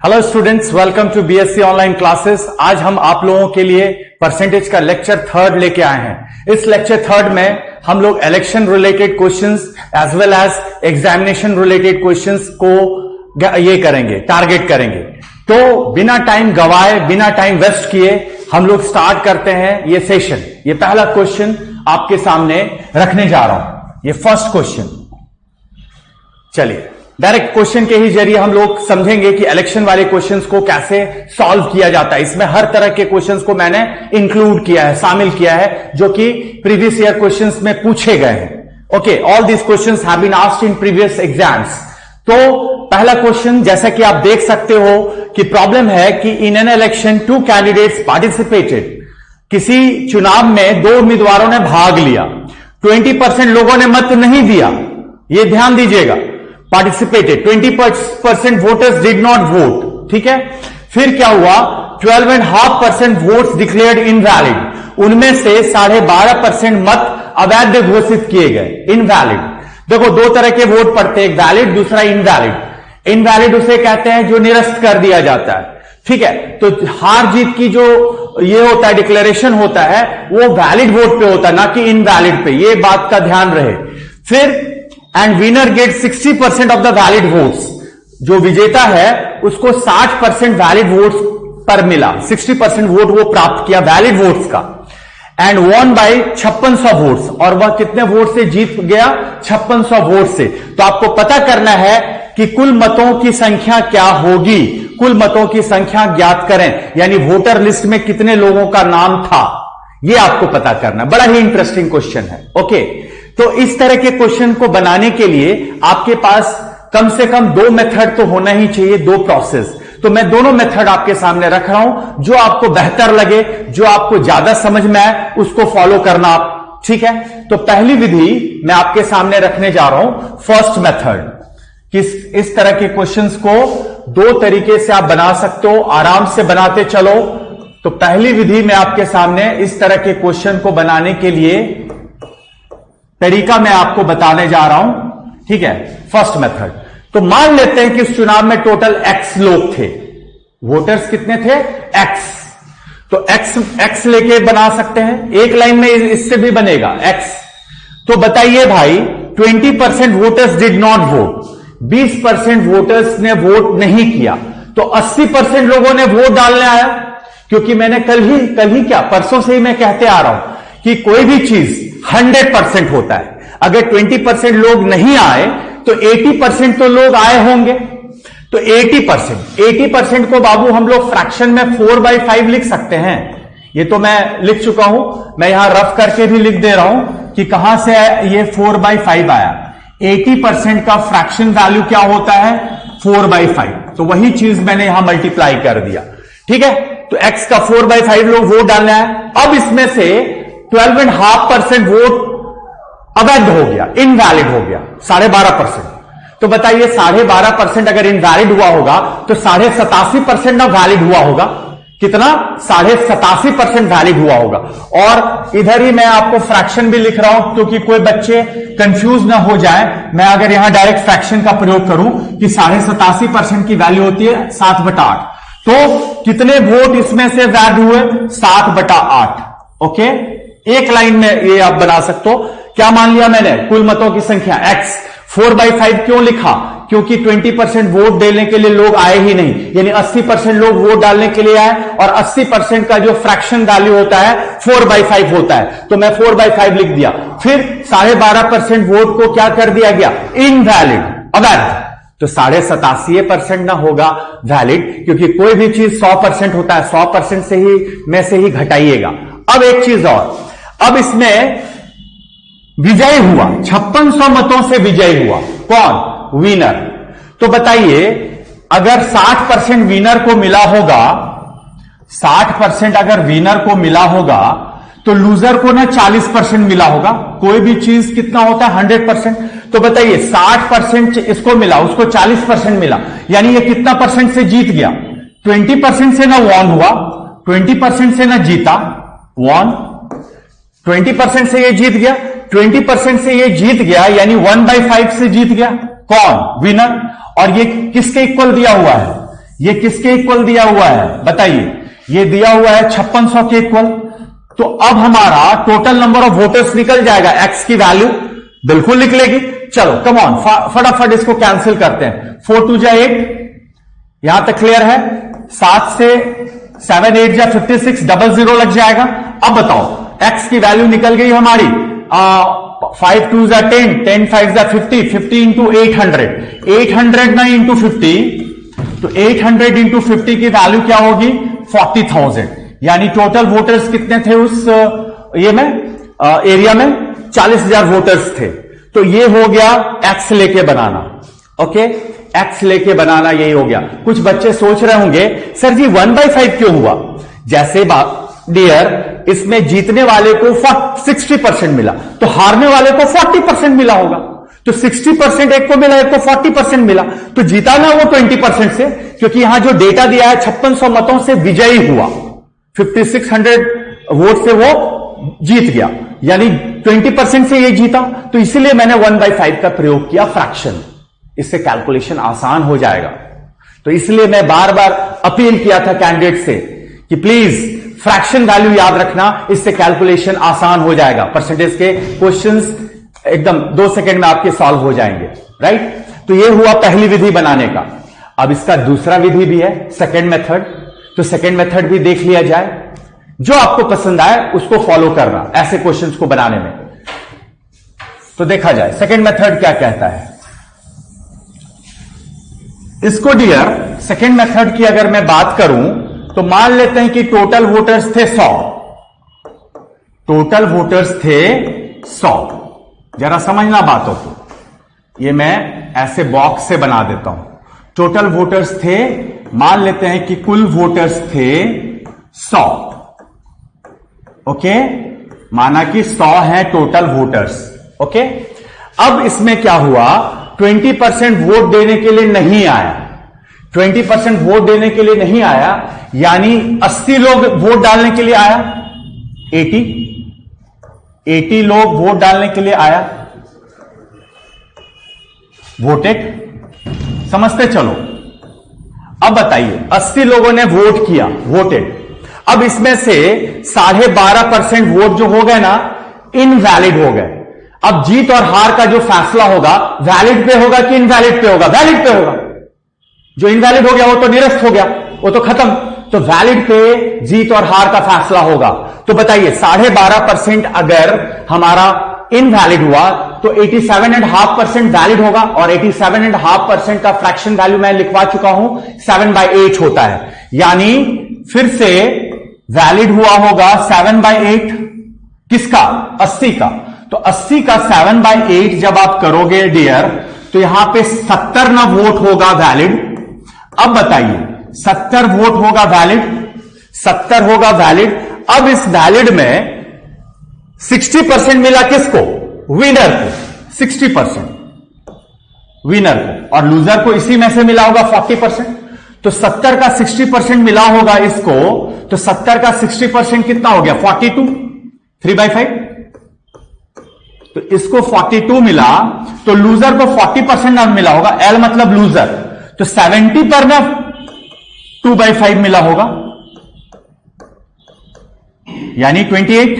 Hello students, welcome to BSc online classes. आज हम आप लोगों के लिए परसेंटेज का लेक्चर थर्ड लेके आए हैं। इस लेक्चर थर्ड में हम लोग election related questions as well as examination related questions को ये करेंगे, टारगेट करेंगे। तो बिना टाइम गवाए, बिना टाइम वेस्ट किए हम लोग स्टार्ट करते हैं ये सेशन। ये पहला क्वेश्चन आपके सामने रखने जा रहा हूं, ये फर्स्ट क्वेश्चन। चलिए डायरेक्ट क्वेश्चन के ही जरिए हम लोग समझेंगे कि इलेक्शन वाले क्वेश्चंस को कैसे सॉल्व किया जाता है। इसमें हर तरह के क्वेश्चंस को मैंने इंक्लूड किया है, शामिल किया है, जो कि प्रीवियस ईयर क्वेश्चंस में पूछे गए हैं। Okay, all this questions have been asked in previous exams. तो पहला क्वेश्चन, जैसा कि आप देख सकते हो कि प्रॉब्लम है कि in an election 2 candidates participated. किसी चुनाव में 2 उम्मीदवारों ने भाग लिया, 20% लोगों ने मत नहीं दिया। यह ध्यान दीजिएगा, participated, 20% voters did not vote. ठीक है, फिर क्या हुआ, 12.5% वोट्स डिक्लेयर्ड इनवैलिड। उनमें से 12.5% मत अवैध घोषित किए गए, इनवैलिड। देखो, 2 तरह के वोट पड़ते हैं, एक वैलिड, दूसरा इनवैलिड। इनवैलिड उसे कहते हैं जो निरस्त कर दिया जाता है। ठीक है, तो हार जीत की जो ये होता है, डिक्लेरेशन होता है, वो वैलिड वोट पे होता है, ना कि इनवैलिड पे। ये बात का ध्यान रहे। फिर and winner get 60% of the valid votes. जो विजेता है उसको 60% वैलिड वोट्स पर मिला, 60% वोट वो प्राप्त किया वैलिड वोट्स का। एंड वॉन बाय 5600 वोट्स, और वह कितने वोट से जीत गया, 5600 वोट से। तो आपको पता करना है कि कुल मतों की संख्या क्या होगी। कुल मतों की संख्या ज्ञात करें, यानी वोटर लिस्ट में कितने लोगों का नाम था, यह आपको पता करना। बड़ा ही इंटरेस्टिंग क्वेश्चन है। ओके, तो इस तरह के क्वेश्चन को बनाने के लिए आपके पास कम से कम 2 मेथड तो होना ही चाहिए, 2 प्रोसेस। तो मैं दोनों मेथड आपके सामने रख रहा हूं, जो आपको बेहतर लगे, जो आपको ज्यादा समझ में आए, उसको फॉलो करना आप। ठीक है, तो पहली विधि मैं आपके सामने रखने जा रहा हूं, फर्स्ट मेथड। इस तरह के क्वेश्चंस को 2 तरीके से आप बना सकते हो, आराम से बनाते चलो। तो पहली विधि मैं आपके सामने इस तरह के क्वेश्चन को बनाने के लिए तरीका मैं आपको बताने जा रहा हूं। ठीक है, फर्स्ट मेथड। तो मान लेते हैं कि इस चुनाव में टोटल X लोग थे, वोटर्स कितने थे, X। तो X लेके बना सकते हैं, एक लाइन में इससे भी बनेगा X। तो बताइए भाई, 20% voters did not vote, 20% voters ने वोट नहीं किया। तो 80% लोगों ने वोट डालने आया। क्योंकि मैंने कल ही क्या, परसों से ही मैं कहते आ रहा हूं कि कोई भी चीज 100% होता है। अगर 20% लोग नहीं आए तो 80% तो लोग आए होंगे। तो 80% को बाबू हम लोग फ्रैक्शन में 4/5 लिख सकते हैं। ये तो मैं लिख चुका हूं, मैं यहां रफ करके भी लिख दे रहा हूं कि कहां से ये 4/5 आया। 80% का फ्रैक्शन वैल्यू क्या होता है, 4/5। तो वही चीज मैंने यहां मल्टीप्लाई कर दिया। ठीक है, तो x का 4/5 लोग वोट डालने आए। अब इसमें से 12.5% वोट अवैध हो गया, इनवैलिड हो गया, 12.5%। तो बताइए 12.5% अगर इनवैलिड हुआ होगा तो 87.5% ना वैलिड हुआ होगा। कितना, 87.5% वैलिड हुआ होगा। और इधर ही मैं आपको फ्रैक्शन भी लिख रहा हूं, क्योंकि कोई बच्चे कंफ्यूज ना हो जाए। मैं अगर यहां डायरेक्ट फ्रैक्शन का प्रयोग करूं कि 87.5% की वैल्यू होती है 7/8, तो कितने वोट इसमें से वैध हुए, 7/8। ओके, एक लाइन में ये आप बना सकते हो। क्या मान लिया मैंने, कुल मतों की संख्या X। 4/5 क्यों लिखा, क्योंकि 20% वोट देने के लिए लोग आए ही नहीं, यानी 80% लोग वोट डालने के लिए आए, और 80% का जो फ्रैक्शन वैल्यू होता है 4/5 होता है। तो मैं 4/5 लिख दिया। फिर 12.5% वोट को क्या कर दिया गया, इनवैलिड, अवैध। तो 87.5% ना होगा वैलिड, क्योंकि कोई भी चीज 100% होता है, 100% से ही घटाइएगा। अब एक चीज और, अब इसमें विजय हुआ, 5600 मतों से विजय हुआ कौन, विनर। तो बताइए, अगर 60% विनर को मिला होगा, 60% अगर विनर को मिला होगा, तो लूजर को ना 40% मिला होगा। कोई भी चीज कितना होता है, 100%। तो बताइए 60% इसको मिला, उसको 40% मिला, यानी ये कितना परसेंट से जीत गया, 20% से ना वॉन हुआ, 20% से ना जीता, वॉन। 20% से ये जीत गया, 20% से ये जीत गया, यानी 1/5 से जीत गया कौन, विनर। और ये किसके इक्वल दिया हुआ है, ये किसके इक्वल दिया हुआ है बताइए? ये दिया हुआ है 5600 के इक्वल। तो अब हमारा टोटल नंबर ऑफ वोटर्स निकल जाएगा, एक्स की वैल्यू बिल्कुल निकलेगी। चलो कम ऑन, फटाफट इसको कैंसिल करते हैं। 4 2 जा 8, यहां तक क्लियर है? 7 से 7 8 जा 56, 00 लग जाएगा। अब बताओ एक्स की वैल्यू निकल गई हमारी 5 2 जा 10, 10 5 जा 50, 50 इंटू 800, 800 ना इंटू 50, तो 800 इंटू 50 की वैल्यू क्या होगी? 40,000। यानी टोटल वोटर्स कितने थे उस ये में एरिया में? 40,000 वोटर्स थे। तो ये हो गया एक्स लेके बनाना। ओके, एक्स लेके बनाना यही हो गया। कुछ बच्चे सोच रहे होंगे सर जी 1/5 क्यों हुआ? जैसे डियर इसमें जीतने वाले को 60% मिला, तो हारने वाले को 40% मिला होगा। तो 60% एक को मिला, एक को 40% मिला, तो जीता ना वो 20% से, क्योंकि यहां जो डेटा दिया है 5600 मतों से विजयी हुआ, 5600 वोट से वो जीत गया, यानी 20% से ये जीता। तो इसलिए मैंने 1/5 का प्रयोग किया फ्रैक्शन, इससे कैलकुलेशन आसान हो जाएगा। तो इसलिए मैं बार बार अपील किया था कैंडिडेट से कि प्लीज फ्रैक्शन वैल्यू याद रखना, इससे कैलकुलेशन आसान हो जाएगा। परसेंटेज के क्वेश्चंस एकदम 2 सेकंड में आपके सॉल्व हो जाएंगे, राइट? तो ये हुआ पहली विधि बनाने का। अब इसका दूसरा विधि भी है, सेकंड मेथड। तो सेकंड मेथड भी देख लिया जाए, जो आपको पसंद आए उसको फॉलो करना ऐसे क्वेश्चंस को बनाने में। तो देखा जाए सेकंड मेथड क्या कहता है इसको। डियर सेकंड मेथड की अगर मैं बात करूं तो मान लेते हैं कि टोटल वोटर्स थे 100, टोटल वोटर्स थे 100। जरा समझना बातों को, ये मैं ऐसे बॉक्स से बना देता हूं। टोटल वोटर्स थे, मान लेते हैं कि कुल वोटर्स थे 100। ओके, माना कि 100 है टोटल वोटर्स। ओके, अब इसमें क्या हुआ? 20% वोट देने के लिए नहीं आया, 20% वोट देने के लिए नहीं आया, यानी 80 लोग वोट डालने के लिए आया, 80 लोग वोट डालने के लिए आया, वोटेड। समझते चलो। अब बताइए 80 लोगों ने वोट किया, वोटेड। अब इसमें से 12.5% वोट जो हो गए ना, इनवैलिड हो गए। अब जीत और हार का जो फैसला होगा वैलिड पे होगा कि इनवैलिड पे होगा? वैलिड पे होगा। जो इनवैलिड हो गया वो तो निरस्त हो गया, वो तो खत्म। तो वैलिड पे जीत और हार का फैसला होगा। तो बताइए 12.5% अगर हमारा इनवैलिड हुआ तो 87.5% वैलिड होगा, और 87.5% का फ्रैक्शन वैल्यू मैं लिखवा चुका हूं, 7/8 होता है। यानी फिर से वैलिड हुआ होगा 7/8 किसका? 80 का। तो 80 का 7/8 जब आप करोगे डियर, तो यहां पे 70 ना वोट होगा वैलिड। अब बताइए 70 वोट होगा वैलिड, 70 होगा वैलिड। अब इस वैलिड में 60% मिला किसको? विनर को, 60% विनर को, और लूजर को इसी में से मिला होगा 40%। तो 70 का 60% मिला होगा इसको, तो 70 का 60% कितना हो गया? 42, 3/5। तो इसको 42 मिला, तो लूजर को 40% मिला होगा, एल मतलब लूजर। तो 70 पर ना 2/5 मिला होगा, यानी 28।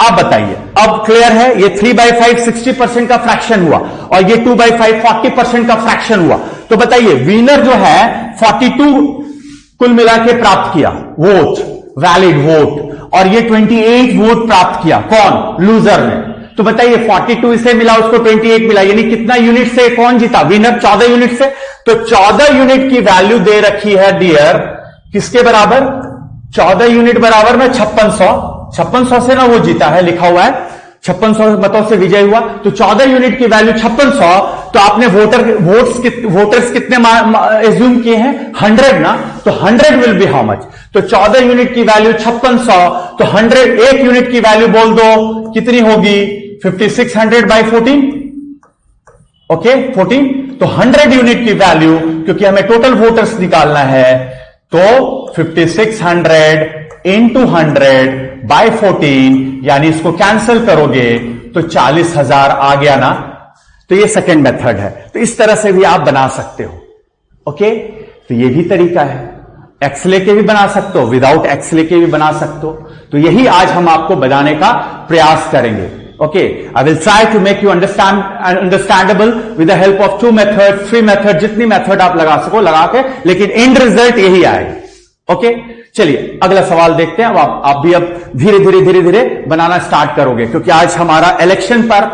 अब बताइए, अब क्लियर है? ये 3/5 60% का फ्रैक्शन हुआ, और ये 2/5 40% का फ्रैक्शन हुआ। तो बताइए विनर जो है 42 कुल मिला के प्राप्त किया वोट, वैलिड वोट, और ये 28 वोट प्राप्त किया कौन? लूजर ने। तो बताइए 42 इसे मिला, उसको 28 मिला, यानी कितना यूनिट से कौन जीता? विनर 14 यूनिट से। तो 14 यूनिट की वैल्यू दे रखी है डियर, किसके बराबर? 14 यूनिट बराबर में 5600, 5600 से ना वो जीता है, लिखा हुआ है 5600 मतों से विजय हुआ। तो 14 यूनिट की वैल्यू 5600, तो आपने वोटर्स कितने एज्यूम किए हैं? 100 ना, तो 100 विल बी हाउ मच? तो 14 यूनिट की वैल्यू 5600, तो 100 एक यूनिट की वैल्यू बोल दो कितनी होगी? 5600/14। ओके, 14। तो 100 यूनिट की वैल्यू, क्योंकि हमें टोटल वोटर्स निकालना है, तो 5600 इंटू 100/14, यानी इसको कैंसिल करोगे तो 40,000 आ गया ना। तो ये सेकेंड मेथड है। तो इस तरह से भी आप बना सकते हो। ओके, तो ये भी तरीका है, एक्स लेके भी बना सकते हो, विदाउट एक्स लेके भी बना सकते हो। तो यही आज हम आपको बताने का प्रयास करेंगे। Okay, I will try to make you understandable with the help of 2 method, 3 method, जितनी मेथड आप लगा सको लगा के, लेकिन एंड रिजल्ट यही आएगा। ओके, चलिए अगला सवाल देखते हैं। अब आप भी अब धीरे धीरे बनाना स्टार्ट करोगे, क्योंकि आज हमारा इलेक्शन पर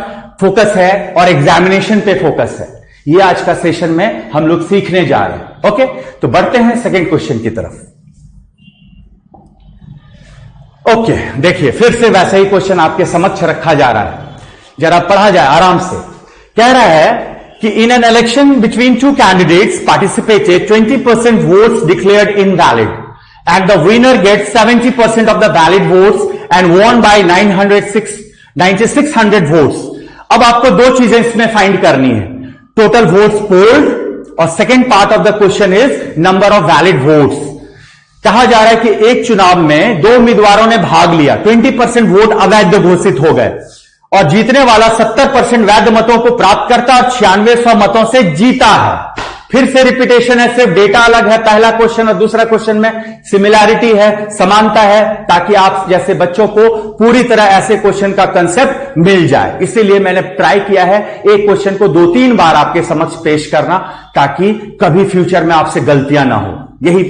फोकस है और एग्जामिनेशन पे फोकस है। ये आज का सेशन में हम लोग सीखने जा रहे हैं। ओके, तो बढ़ते हैं सेकंड क्वेश्चन की तरफ। ओके, देखिए फिर से वैसा ही क्वेश्चन आपके समक्ष रखा जा रहा है, जरा पढ़ा जाए आराम से। कह रहा है कि in an election between 2 candidates participated, 20% votes declared invalid and the winner gets 70% of the valid votes and won by 9600 votes. अब आपको दो चीजें इसमें फाइंड करनी है, टोटल वोट्स पोल्ड और second part of the question is number of valid votes. कहा जा रहा है कि एक चुनाव में 2 उम्मीदवारों ने भाग लिया, 20% वोट अवैध घोषित हो गए और जीतने वाला 70% वैध मतों को प्राप्त करता और 9600 मतों से जीता है। फिर से रिपीटेशन है, सिर्फ डेटा अलग है पहला क्वेश्चन और दूसरा क्वेश्चन में, सिमिलैरिटी है, समानता है, ताकि आप जैसे बच्चों को पूरी तरह ऐसे क्वेश्चन का कंसेप्ट मिल जाए। इसीलिए मैंने ट्राई किया है एक क्वेश्चन को 2-3 बार आपके समक्ष पेश करना, ताकि कभी फ्यूचर में आपसे गलतियां ना हो। यही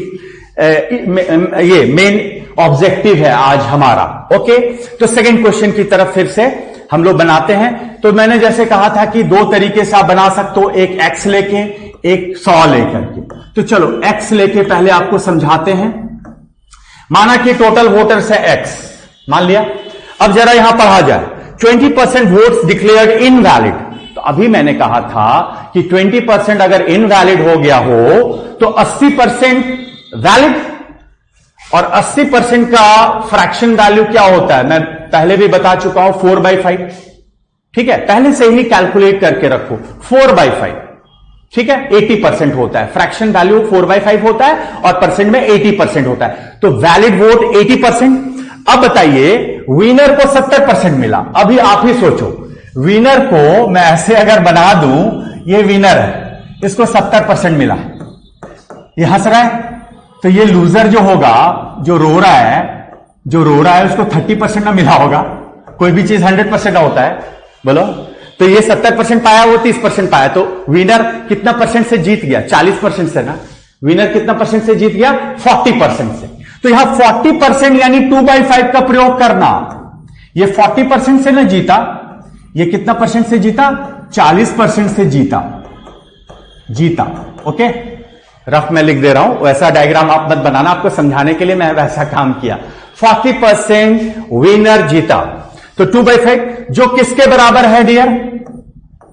ये मेन ऑब्जेक्टिव है आज हमारा। ओके, तो सेकंड क्वेश्चन की तरफ फिर से हम लोग बनाते हैं। तो मैंने जैसे कहा था कि 2 तरीके से आप बना सकते हो, एक एक्स लेके, एक 100 लेकर के। तो चलो एक्स लेके पहले आपको समझाते हैं। माना कि टोटल वोटर्स है एक्स, मान लिया। अब जरा यहां पढ़ा जाए, 20% वोट्स डिक्लेयर्ड इनवैलिड। तो अभी मैंने कहा था कि 20% अगर इनवैलिड हो गया हो तो 80% वैलिड, और 80% का फ्रैक्शन वैल्यू क्या होता है मैं पहले भी बता चुका हूं, 4/5। ठीक है, पहले से ही कैलकुलेट करके रखो, 4/5। ठीक है, 80% होता है, फ्रैक्शन वैल्यू 4/5 होता है और परसेंट में 80% होता है। तो वैलिड वोट 80%। अब बताइए, विनर को 70% मिला। अभी आप ही सोचो, विनर को मैं ऐसे अगर बना दूं, ये विनर है, इसको 70% मिला, ये हंस रहा है। तो ये लूजर जो होगा, जो रो रहा है उसको 30% ना मिला होगा। कोई भी चीज 100% होता है, बोलो। तो ये 70% पाया, वो 30% पाया, तो विनर कितना परसेंट से जीत गया? 40% से ना। विनर कितना परसेंट से जीत गया? 40% से। तो यहां 40% यानी 2/5 का प्रयोग करना। ये 40% से ना जीता, ये कितना परसेंट से जीता? 40% से जीता। ओके, रफ में लिख दे रहा हूं, वैसा डायग्राम आप मत बनाना, आपको समझाने के लिए मैं वैसा काम किया। 40% विनर जीता, तो 2/5 जो किसके बराबर है डियर?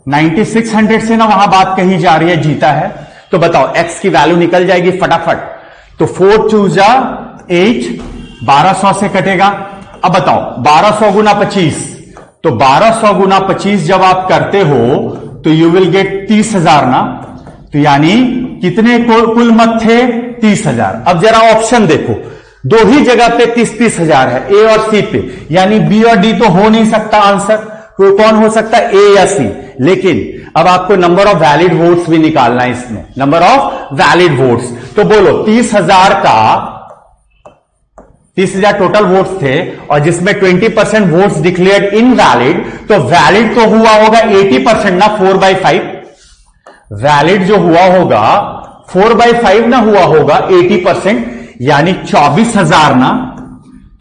9600 से ना वहां बात कही जा रही है, जीता है। तो बताओ एक्स की वैल्यू निकल जाएगी फटाफट। तो 4×2 = 8, 1200 से कटेगा। अब बताओ 1200 गुना 25, तो 1200 गुना 25 जब आप करते हो तो यू विल गेट 30,000 ना। तो यानी कितने कुल मत थे? 30,000। अब जरा ऑप्शन देखो, 2 ही जगह पे 30,000 है, ए और सी पे, यानी बी और डी तो हो नहीं सकता आंसर। तो कौन हो सकता है? ए या सी। लेकिन अब आपको नंबर ऑफ वैलिड वोट्स भी निकालना है इसमें, नंबर ऑफ वैलिड वोट्स। तो बोलो 30,000 टोटल वोट्स थे और जिसमें 20% वोट्स डिक्लेयर्ड इनवैलिड, तो वैलिड तो हुआ होगा 80% ना, 4/5। वैलिड जो हुआ होगा 4/5 ना हुआ होगा 80%, यानी 24,000 ना।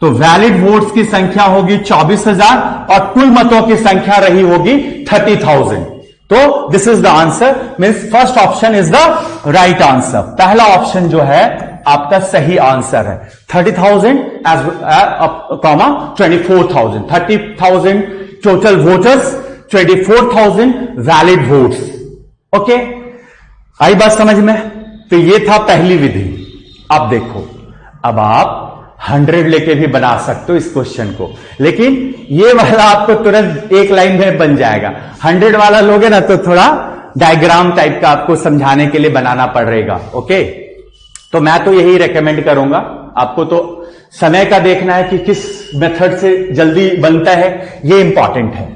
तो वैलिड वोट्स की संख्या होगी 24,000 और कुल मतों की संख्या रही होगी 30,000। तो this is the answer, means first option is the right answer. पहला ऑप्शन जो है आपका सही आंसर है। 30,000 as 24,000, 30,000 total voters, 24,000 valid votes. Okay, आई बात समझ में? तो ये था पहली विधि। अब देखो, अब आप 100 लेके भी बना सकते हो इस क्वेश्चन को, लेकिन ये वाला आपको तुरंत एक लाइन में बन जाएगा। 100 वाला लोगे ना तो थोड़ा डायग्राम टाइप का आपको समझाने के लिए बनाना पड़ेगा। ओके, तो मैं तो यही रेकमेंड करूंगा आपको। तो समय का देखना है कि किस मेथड से जल्दी बनता है, ये इंपॉर्टेंट है।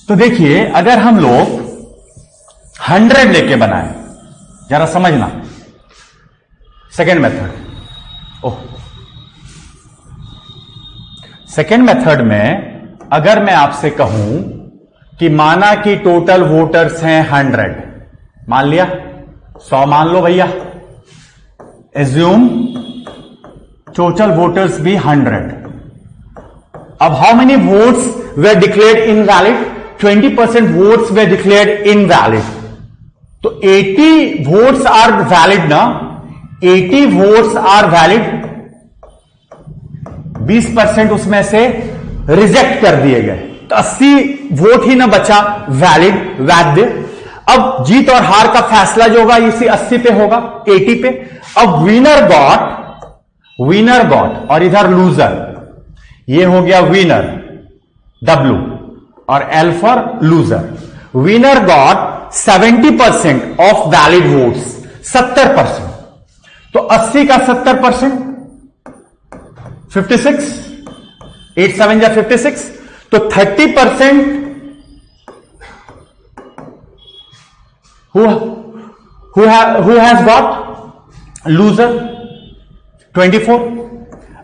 तो देखिए, अगर हम लोग 100 लेके बनाए, जरा समझना, सेकेंड मेथड। ओह, सेकेंड मेथड में अगर मैं आपसे कहूं कि माना कि टोटल वोटर्स हैं 100, मान लिया 100 मान लो भैया, एज्यूम टोटल वोटर्स भी 100। अब how many votes way declared invalid? 20% votes way declared invalid. तो 80 वोट्स आर वैलिड ना, 80 वोट्स आर वैलिड, 20% उसमें से रिजेक्ट कर दिए गए, तो 80 वोट ही ना बचा वैलिड, वैध। अब जीत और हार का फैसला जो होगा इसी 80 पे होगा, 80 पे। अब विनर गॉट और इधर लूजर, ये हो गया विनर W और L for loser. Winner got 70% of valid votes, 70%। तो 80 का 70% 56, 8 7 या 56, तो 30% who has got loser 24।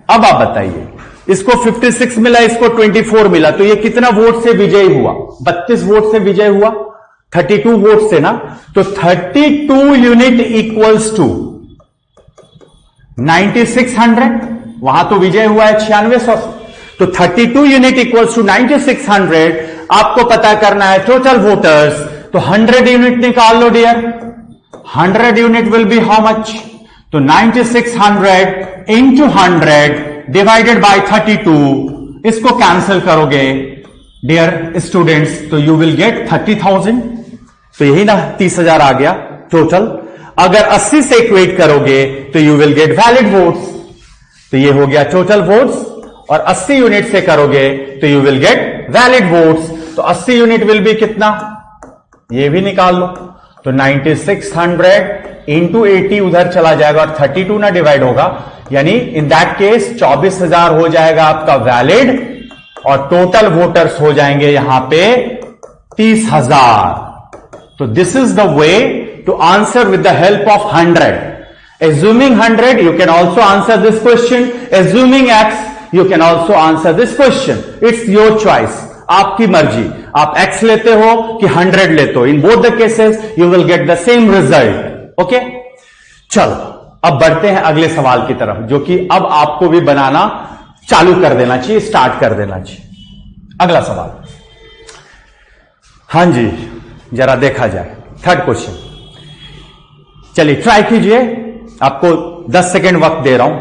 अब आप बताइए, इसको 56 मिला, इसको 24 मिला, तो ये कितना वोट से विजयी हुआ? 32 वोट से विजय हुआ, 32 वोट से ना। तो 32 यूनिट इक्वल्स टू 9600, वहां तो विजय हुआ है 9600, तो 32 यूनिट इक्वल्स टू 9600। आपको पता करना है टोटल वोटर्स, तो 100 यूनिट निकाल लो dear. 100 unit will be how much? तो 9600 इंटू 100 डिवाइडेड बाय 32, इसको कैंसिल करोगे डियर स्टूडेंट्स, तो यू विल गेट 30,000। तो यही ना 30,000 आ गया टोटल। अगर 80 से इक्वेट करोगे तो you will gate valid votes, तो ये हो गया टोटल वोट्स। और 80 यूनिट से करोगे तो you will gate valid votes. तो 80 यूनिट विल बी कितना, ये भी निकाल लो। तो 9600 इंटू 80 उधर चला जाएगा और 32 ना डिवाइड होगा, यानी इन दैट केस 24,000 हो जाएगा आपका वैलिड, और टोटल वोटर्स हो जाएंगे यहां पे 30,000। तो this is the way to answer with the help of 100। Assuming 100, you can also answer this question. Assuming X, you can also answer this question. It's your choice. आपकी मर्जी, आप X लेते हो कि 100 लेते हो। In both the cases, you will get the same result. Okay? चलो, अब बढ़ते हैं अगले सवाल की तरफ, जो कि अब आपको भी बनाना चालू कर देना चाहिए, स्टार्ट कर देना चाहिए। अगला सवाल, हां जी, जरा देखा जाए। थर्ड क्वेश्चन, चलिए ट्राई कीजिए, आपको 10 सेकेंड वक्त दे रहा हूं।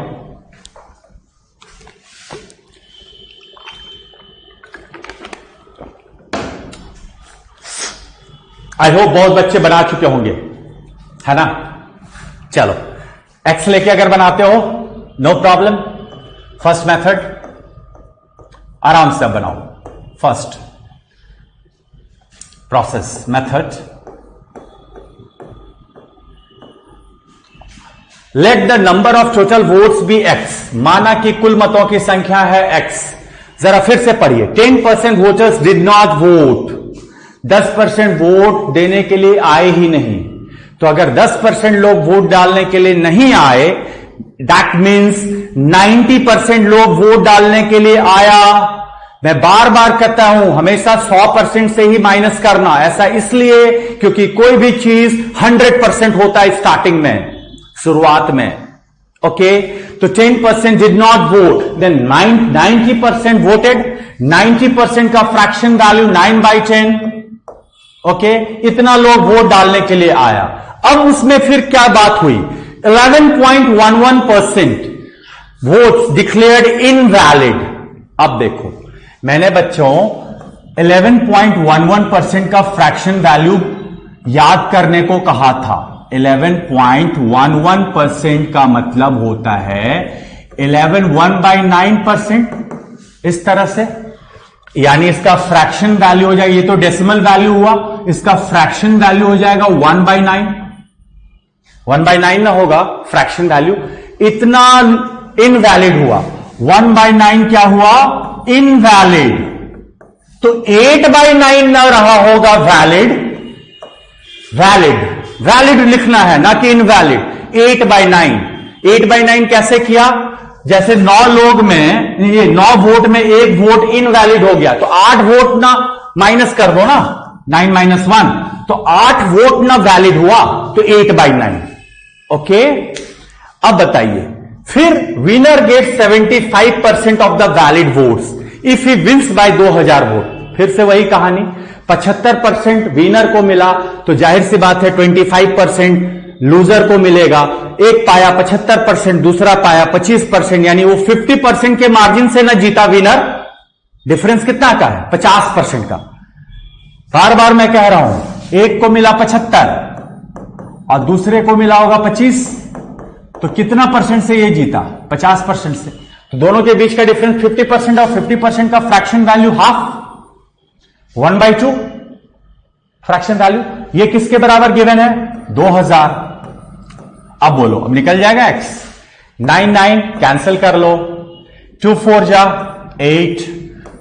आई होप बहुत बच्चे बना चुके होंगे, है ना? चलो, एक्स लेके अगर बनाते हो नो प्रॉब्लम। फर्स्ट मेथड आराम से बनाओ। First process method, let the number of total votes be x. माना कि कुल मतों की संख्या है एक्स। जरा फिर से पढ़िए। 10% voters did not vote, 10% vote देने के लिए आए ही नहीं। तो अगर 10% लोग वोट डालने के लिए नहीं आए, दैट मीन्स 90% लोग वोट डालने के लिए आया। मैं बार बार कहता हूं, हमेशा 100% से ही माइनस करना। ऐसा इसलिए क्योंकि कोई भी चीज 100% होता है स्टार्टिंग में, शुरुआत में। ओके, तो 10% did not vote, then 90% voted. 90% का फ्रैक्शन वैल्यू 9/10। ओके, इतना लोग वोट डालने के लिए आया। अब उसमें फिर क्या बात हुई? 11.11% वोट्स डिक्लेयर्ड इनवैलिड। अब देखो, मैंने बच्चों 11.11% का फ्रैक्शन वैल्यू याद करने को कहा था। 11.11% का मतलब होता है 11 1/9%, इस तरह से। यानी इसका फ्रैक्शन वैल्यू हो जाएगा, ये तो डेसिमल वैल्यू हुआ, इसका फ्रैक्शन वैल्यू हो जाएगा 1/9। 1/9 ना होगा फ्रैक्शन वैल्यू, इतना इनवैलिड हुआ। 1/9 क्या हुआ? इनवैलिड। तो 8/9 ना रहा होगा वैलिड। वैलिड लिखना है, ना कि इनवैलिड। 8/9 8/9 कैसे किया? जैसे 9 लोग में, ये 9 वोट में 1 वोट इनवैलिड हो गया, तो 8 वोट ना माइनस कर दो ना, 9 - 1, तो 8 वोट ना वैलिड हुआ, तो 8/9। ओके, अब बताइए, फिर winner get 75% of the valid votes if he wins by 2000 vote. फिर से वही कहानी, 75% विनर को मिला, तो जाहिर सी बात है 25% लूजर को मिलेगा। एक पाया 75%, दूसरा पाया 25%, यानी वो 50% के मार्जिन से ना जीता विनर। डिफरेंस कितना का है? 50% का। बार बार मैं कह रहा हूं, एक को मिला 75 और दूसरे को मिला होगा 25, तो कितना परसेंट से ये जीता? 50% से। तो दोनों के बीच का डिफरेंस 50% और 50% का fraction value half, 1/2 fraction value. ये किसके बराबर गिवन है? 2000। अब बोलो, अब निकल जाएगा x। 9 कैंसिल कर लो, 2 4 जा 8,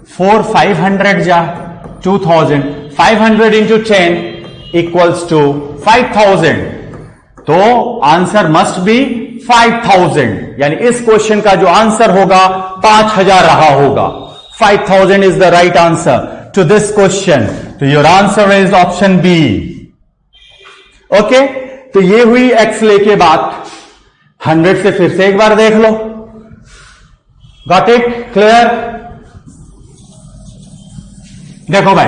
4 500 जा 2000, 500 इंटू 10 इक्वल्स टू 5000। तो आंसर मस्ट बी 5000, यानी इस क्वेश्चन का जो आंसर होगा 5000 रहा होगा। 5000 is the right answer to this question. तो your answer is option B. Okay, तो ये हुई x लेके बात। 100 से फिर से एक बार देख लो। Got it? क्लियर? देखो भाई,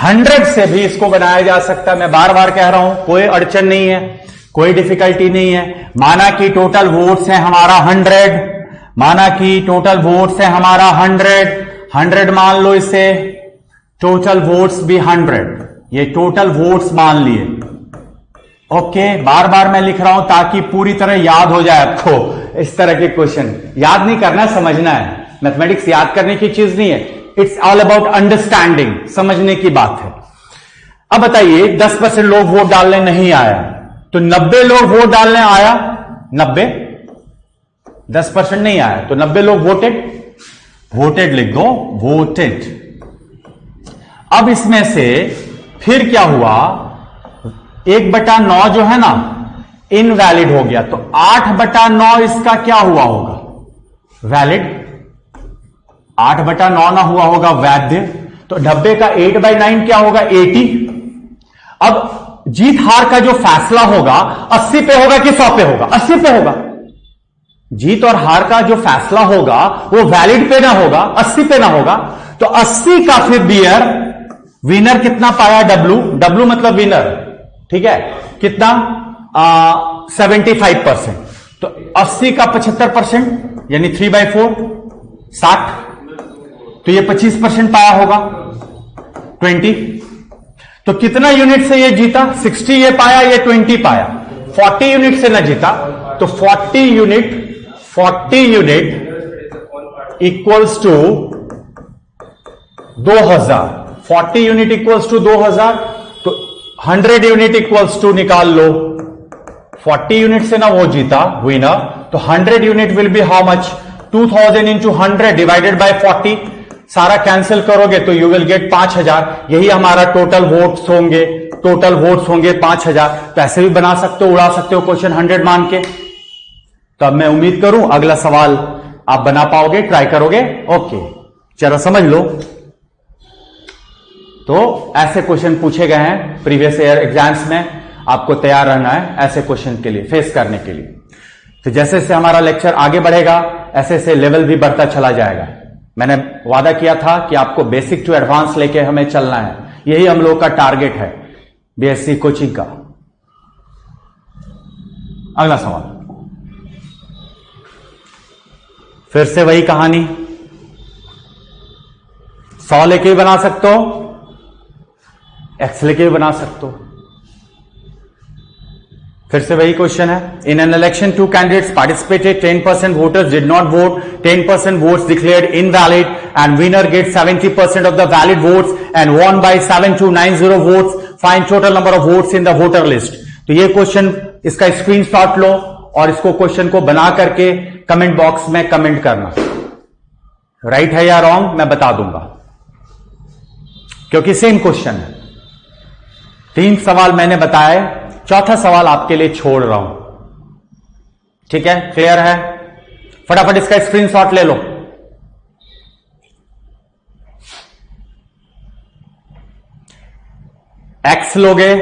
100 से भी इसको बनाया जा सकता है। मैं बार बार कह रहा हूं, कोई अड़चन नहीं है, कोई डिफिकल्टी नहीं है। माना कि टोटल वोट्स है हमारा 100, माना कि टोटल वोट्स है हमारा 100 मान लो इसे, टोटल वोट्स भी 100, ये टोटल वोट्स मान लिए। ओके, बार बार मैं लिख रहा हूं ताकि पूरी तरह याद हो जाए आपको। इस तरह के क्वेश्चन याद नहीं करना, समझना है। मैथमेटिक्स याद करने की चीज नहीं है, इट्स ऑल अबाउट अंडरस्टैंडिंग, समझने की बात है। अब बताइए, 10% लोग वोट डालने नहीं आया, तो 90 लोग वोट डालने आया, 90, 10% नहीं आया, तो 90 लोग वोटेड, वोटेड लिख दो, वोटेड। अब इसमें से फिर क्या हुआ? 1/9 जो है ना, इनवैलिड हो गया, तो 8/9 इसका क्या हुआ होगा? वैलिड। 8/9 ना हुआ होगा वैध। तो 90 का 8/9 क्या होगा? 80। अब जीत हार का जो फैसला होगा 80 पे होगा कि 100 पे होगा? 80 पे होगा। जीत और हार का जो फैसला होगा वो वैलिड पे ना होगा, 80 पे ना होगा। तो 80 का फिर बियर, विनर कितना पाया? W मतलब विनर, ठीक है, कितना? 75%। तो 80 का 75% यानी 3/4, 60। तो ये 25% पाया होगा, 20। तो कितना यूनिट से ये जीता? 60 ये पाया, ये 20 पाया। 40 यूनिट से ना जीता, तो 40 unit equals to 2000। 40 unit equals to 2000, तो 100 यूनिट इक्वल्स टू निकाल लो। 40 यूनिट से ना वो जीता विनर, तो 100 unit will be how much? 2000 into 100 divided by 40। सारा कैंसिल करोगे तो यू विल गेट 5000। यही हमारा टोटल वोट्स होंगे, टोटल वोट्स होंगे 5000। तो ऐसे भी बना सकते हो, उड़ा सकते हो क्वेश्चन 100 मान के। तो अब मैं उम्मीद करूं अगला सवाल आप बना पाओगे, ट्राई करोगे। ओके, चलो समझ लो। तो ऐसे क्वेश्चन पूछे गए हैं प्रीवियस ईयर एग्जाम्स में, आपको तैयार रहना है ऐसे क्वेश्चन के लिए, फेस करने के लिए। तो जैसे जैसे हमारा लेक्चर आगे बढ़ेगा, ऐसे ऐसे लेवल भी बढ़ता चला जाएगा। मैंने वादा किया था कि आपको बेसिक टू एडवांस लेके हमें चलना है, यही हम लोग का टारगेट है बीएससी कोचिंग का। अगला सवाल, फिर से वही कहानी, 100 लेके भी बना सकते हो, एक्स लेके भी बना सकते हो। फिर से वही क्वेश्चन है। In an election 2 candidates participated, 10% voters did not vote, 10% votes declared invalid and winner get 70% of the valid votes and won by 7290 votes. Find total number of votes in the voter list. तो ये question, इसका screenshot लो और इसको question को बना करके comment box में comment करना। राइट है या रॉन्ग मैं बता दूंगा, क्योंकि सेम क्वेश्चन है। 3 सवाल मैंने बताए, चौथा सवाल आपके लिए छोड़ रहा हूं। ठीक है, क्लियर है? फटाफट इसका स्क्रीनशॉट ले लो। एक्स लोगे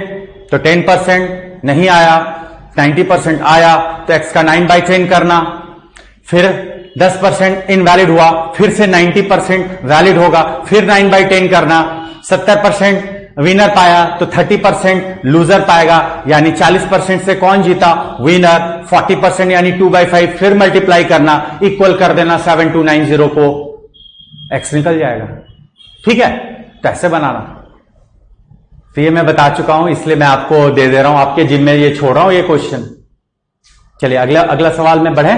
तो 10%, नहीं आया 90% आया तो एक्स का 9/10 करना, फिर 10% इनवैलिड हुआ, फिर से 90% वैलिड होगा, फिर 9/10 करना, 70% विनर पाया तो 30% लूजर पाएगा, यानी 40% से कौन जीता? विनर। 40% यानी 2/5, फिर मल्टीप्लाई करना, इक्वल कर देना 7290 को, एक्स निकल जाएगा। ठीक है, तो ऐसे बनाना। तो ये मैं बता चुका हूं, इसलिए मैं आपको दे रहा हूं, आपके जिम में ये छोड़ रहा हूं ये क्वेश्चन। चलिए अगला सवाल में बढ़े।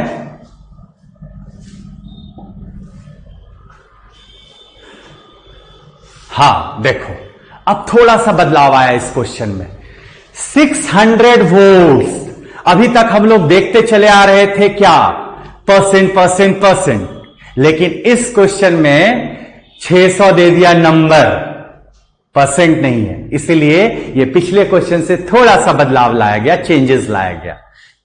हां देखो, अब थोड़ा सा बदलाव आया इस क्वेश्चन में। 600 वोल्ट्स, अभी तक हम लोग देखते चले आ रहे थे क्या? परसेंट, लेकिन इस क्वेश्चन में 600 दे दिया नंबर, परसेंट नहीं है, इसलिए ये पिछले क्वेश्चन से थोड़ा सा बदलाव लाया गया, चेंजेस लाया गया।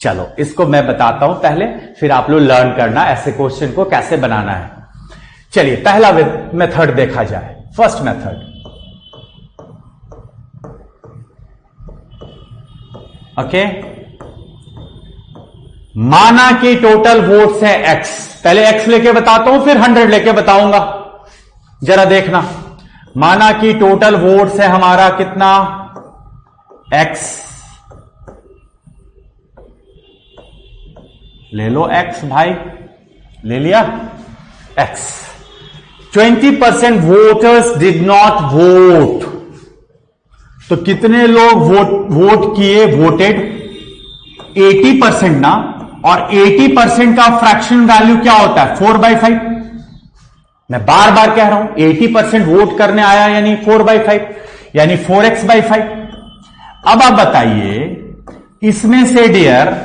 चलो इसको मैं बताता हूं पहले, फिर आप लोग लर्न करना ऐसे क्वेश्चन को कैसे बनाना है। चलिए पहला मेथड देखा जाए, फर्स्ट मेथड। ओके, माना कि टोटल वोट्स है एक्स, पहले एक्स लेके बताता हूं फिर 100 लेके बताऊंगा, जरा देखना। माना कि टोटल वोट्स है हमारा कितना? एक्स, ले लो एक्स भाई, ले लिया x. 20% voters did not vote, तो कितने लोग वोट किए? वोटेड 80% ना, और 80% का फ्रैक्शन वैल्यू क्या होता है? 4/5। मैं बार बार कह रहा हूं 80% वोट करने आया यानी 4/5, यानी 4x/5। अब आप बताइए, इसमें से डियर,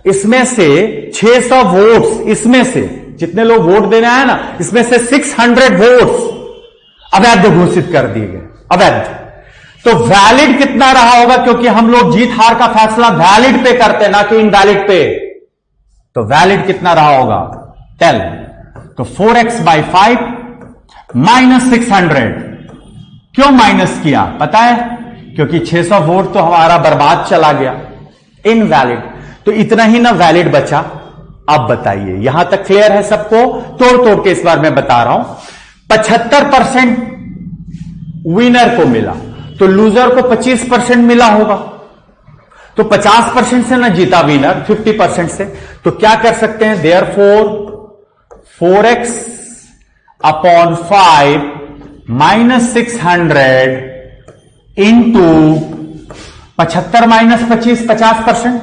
इसमें से 600 वोट्स, इसमें से जितने लोग वोट देने आए ना, इसमें से 600 वोट्स अवैध घोषित कर दिए गए, अवैध। तो वैलिड कितना रहा होगा? क्योंकि हम लोग जीत हार का फैसला वैलिड पे करते ना कि इनवैलिड पे, तो वैलिड कितना रहा होगा? 10। तो 4x/5 माइनस 600। क्यों माइनस किया पता है? क्योंकि 600 वोट तो हमारा बर्बाद चला गया, इनवैलिड। तो इतना ही ना वैलिड बचा। अब बताइए, यहां तक क्लियर है सबको? तोड़ तोड़ के इस बार मैं बता रहा हूं। 75% विनर को मिला, तो लूजर को 25% मिला होगा, तो 50% से ना जीता विनर, 50% से। तो क्या कर सकते हैं? Therefore 4x/5 minus 600 into 75 minus 25, 50%।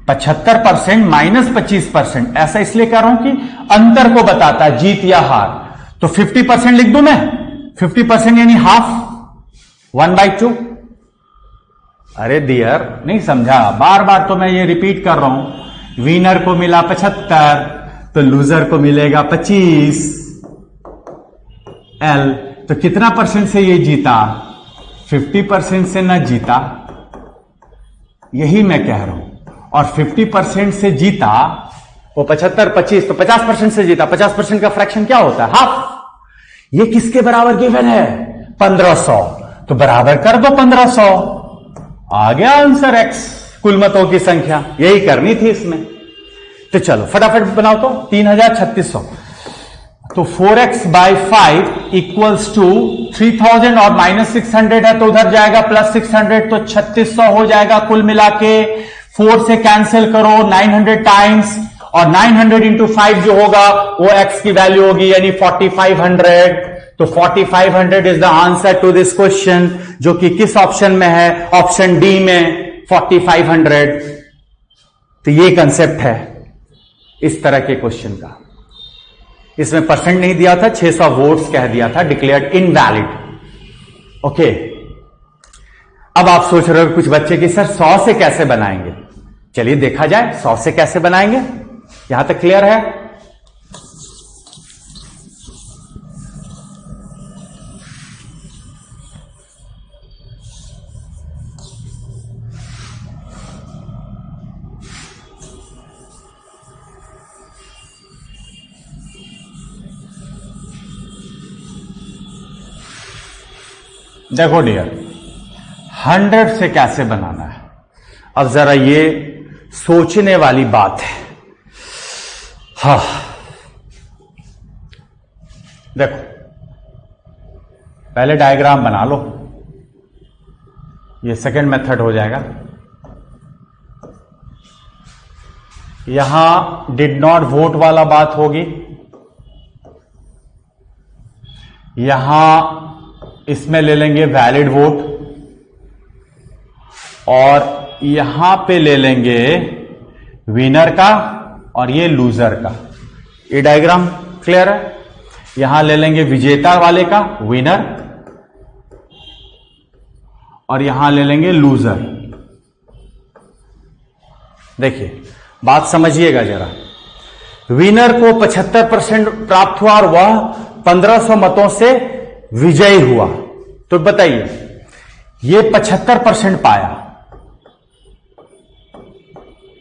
75% minus 25%, ऐसा इसलिए कह रहा हूं कि अंतर को बताता है, जीत या हार। तो 50% लिख दूं मैं, 50% यानी हाफ, 1/2। अरे डियर नहीं समझा, बार बार तो मैं ये रिपीट कर रहा हूं। विनर को मिला 75, तो लूजर को मिलेगा 25 L। तो कितना परसेंट से ये जीता? 50% से ना जीता, यही मैं कह रहा हूं। और 50% से जीता वो 75, 25, तो 50% से जीता। 50% का फ्रैक्शन क्या होता है? हाफ। ये किसके बराबर गिवन है? 1500। तो बराबर कर दो 1500, आ गया आंसर एक्स, कुल मतों की संख्या। यही करनी थी इसमें। तो चलो फटाफट बनाओ तो 3600। तो 4x/5 इक्वल्स टू 3000 और माइनस 600 है तो उधर जाएगा प्लस 600, तो 3600 हो जाएगा कुल मिला के। 4 से कैंसिल करो 900 टाइम्स, और 900 इंटू 5 जो होगा वो x की वैल्यू होगी, यानी 4500। तो 4500 is the answer to this question, जो कि किस ऑप्शन में है? ऑप्शन डी में 4500। तो ये कंसेप्ट है इस तरह के क्वेश्चन का। इसमें परसेंट नहीं दिया था, 600 वोट्स कह दिया था, डिक्लेयर्ड इनवैलिड। ओके, अब आप सोच रहे हो कुछ बच्चे कि सर 100 से कैसे बनाएंगे? चलिए देखा जाए 100 से कैसे बनाएंगे। यहां तक क्लियर है? देखो डियर, 100 से कैसे बनाना है, अब जरा ये सोचने वाली बात है। हाँ देखो, पहले डायग्राम बना लो, ये सेकंड मेथड हो जाएगा। यहां डिड नॉट वोट वाला बात होगी, यहां इसमें ले लेंगे वैलिड वोट, और यहां पे ले लेंगे विनर का और ये लूजर का। ये डायग्राम क्लियर है? यहां ले लेंगे विजेता वाले का विनर, और यहां ले लेंगे लूजर। देखिए बात समझिएगा जरा, विनर को 75% प्राप्त हुआ और वह 1500 मतों से विजयी हुआ। तो बताइए, ये 75% पाया,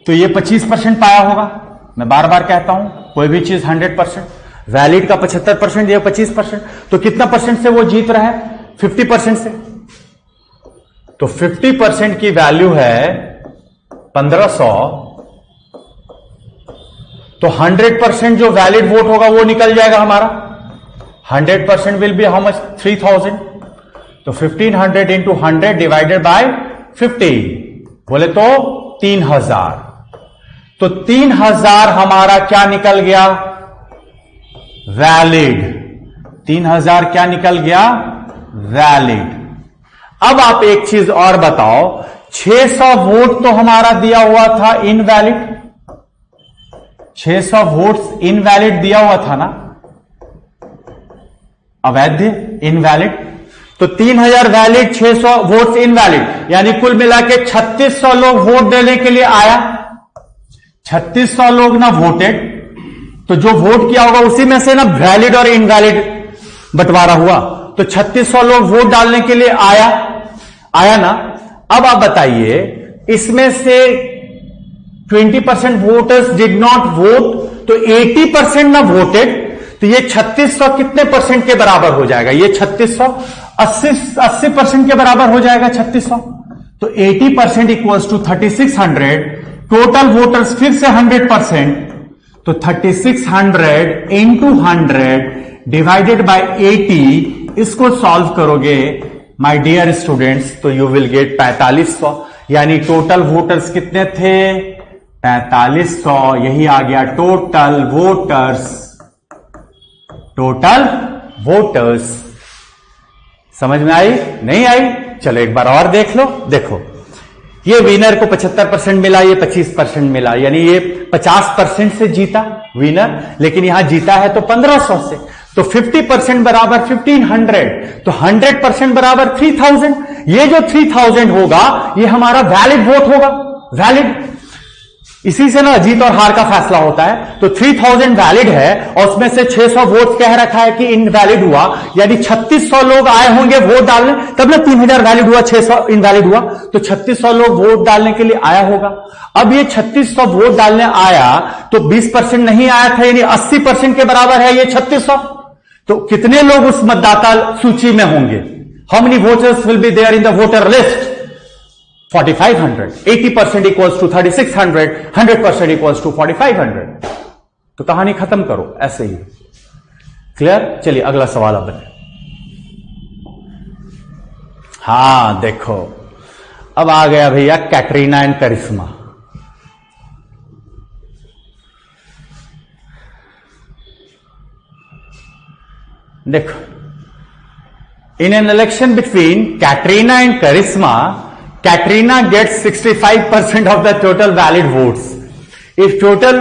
तो ये 25% पाया होगा। मैं बार बार कहता हूं, कोई भी चीज 100%, वैलिड का 75%, ये 25%, तो कितना परसेंट से वो जीत रहा है? 50% से। तो 50% की वैल्यू है 1500, तो 100% जो वैलिड वोट होगा वो निकल जाएगा हमारा। 100% विल बी हाउ मच? 3000। तो 1500 इंटू 100 डिवाइडेड बाय 50, बोले तो 3000। तो 3000 हमारा क्या निकल गया? वैलिड। 3000 क्या निकल गया? वैलिड। अब आप एक चीज और बताओ, 600 वोट तो हमारा दिया हुआ था इनवैलिड, 600 वोट्स इनवैलिड दिया हुआ था ना, अवैध, इनवैलिड। तो 3000 वैलिड, 600 वोट्स इनवैलिड, यानी कुल मिला के 3600 लोग वोट देने के लिए आया। 3600 लोग ना वोटेड, तो जो वोट किया होगा उसी में से ना वैलिड और इनवैलिड बंटवारा हुआ। तो 3600 लोग वोट डालने के लिए आया ना। अब आप बताइए, इसमें से 20% वोटर्स डिड नॉट वोट, तो 80% ना वोटेड, तो ये 3600 कितने परसेंट के बराबर हो जाएगा? ये 3600 80% के बराबर हो जाएगा 3600। तो 80% इक्वल्स टू 3600। टोटल वोटर्स फिर से 100%, तो 3600 इंटू 100 डिवाइडेड बाय 80। इसको सॉल्व करोगे माय डियर स्टूडेंट्स, तो यू विल गेट 4500। यानी टोटल वोटर्स कितने थे? 4500। यही आ गया टोटल वोटर्स। टोटल वोटर्स समझ में आई? नहीं आई? चलो एक बार और देख लो। देखो, ये विनर को 75% मिला, ये 25% मिला, यानी ये 50% से जीता विनर, लेकिन यहां जीता है तो 1500 से। तो 50% बराबर 1500, तो 100% बराबर 3000। ये जो 3000 होगा ये हमारा वैलिड वोट होगा, वैलिड। इसी से ना जीत और हार का फैसला होता है। तो 3000 वैलिड है और उसमें से 600 वोट कह रखा है कि इनवैलिड हुआ, यानी 3600 लोग आए होंगे वोट डालने, तब ना 3000 वैलिड हुआ, 600 इनवैलिड हुआ। तो 3600 लोग वोट डालने के लिए आया होगा। अब ये 3600 वोट डालने आया तो 20% नहीं आया था, यानी 80% के बराबर है ये 3600। तो कितने लोग उस मतदाता सूची में होंगे? How many voters will be there in the voter list? 4500। 80% equals to 3600, 100% equals to 4500। तो कहानी खत्म करो ऐसे ही। क्लियर? चलिए अगला सवाल अब बने। हां देखो, अब आ गया भैया कैटरीना एंड करिश्मा। देखो, in an election between Katrina and Karisma, Katrina gets 65% of the total valid votes. If total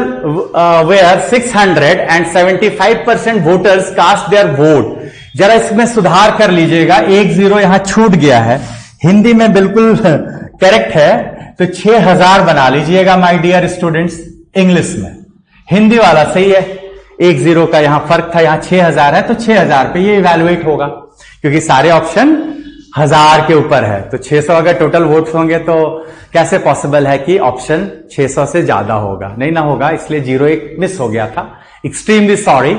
were 600 and 75% voters cast their vote. जरा इसमें सुधार कर लीजिएगा, 10 यहां छूट गया है, हिंदी में बिल्कुल करेक्ट है, तो 6000 बना लीजिएगा माय डियर स्टूडेंट्स। इंग्लिश में हिंदी वाला सही है, 10 का यहां फर्क था, यहां 6000 है, तो 6000 पे ये इवैल्युएट होगा, क्योंकि सारे ऑप्शन 1000 के ऊपर है। तो 600 अगर टोटल वोट्स होंगे तो कैसे पॉसिबल है कि ऑप्शन 600 से ज्यादा होगा? नहीं ना होगा, इसलिए 0 एक मिस हो गया था। Extremely sorry.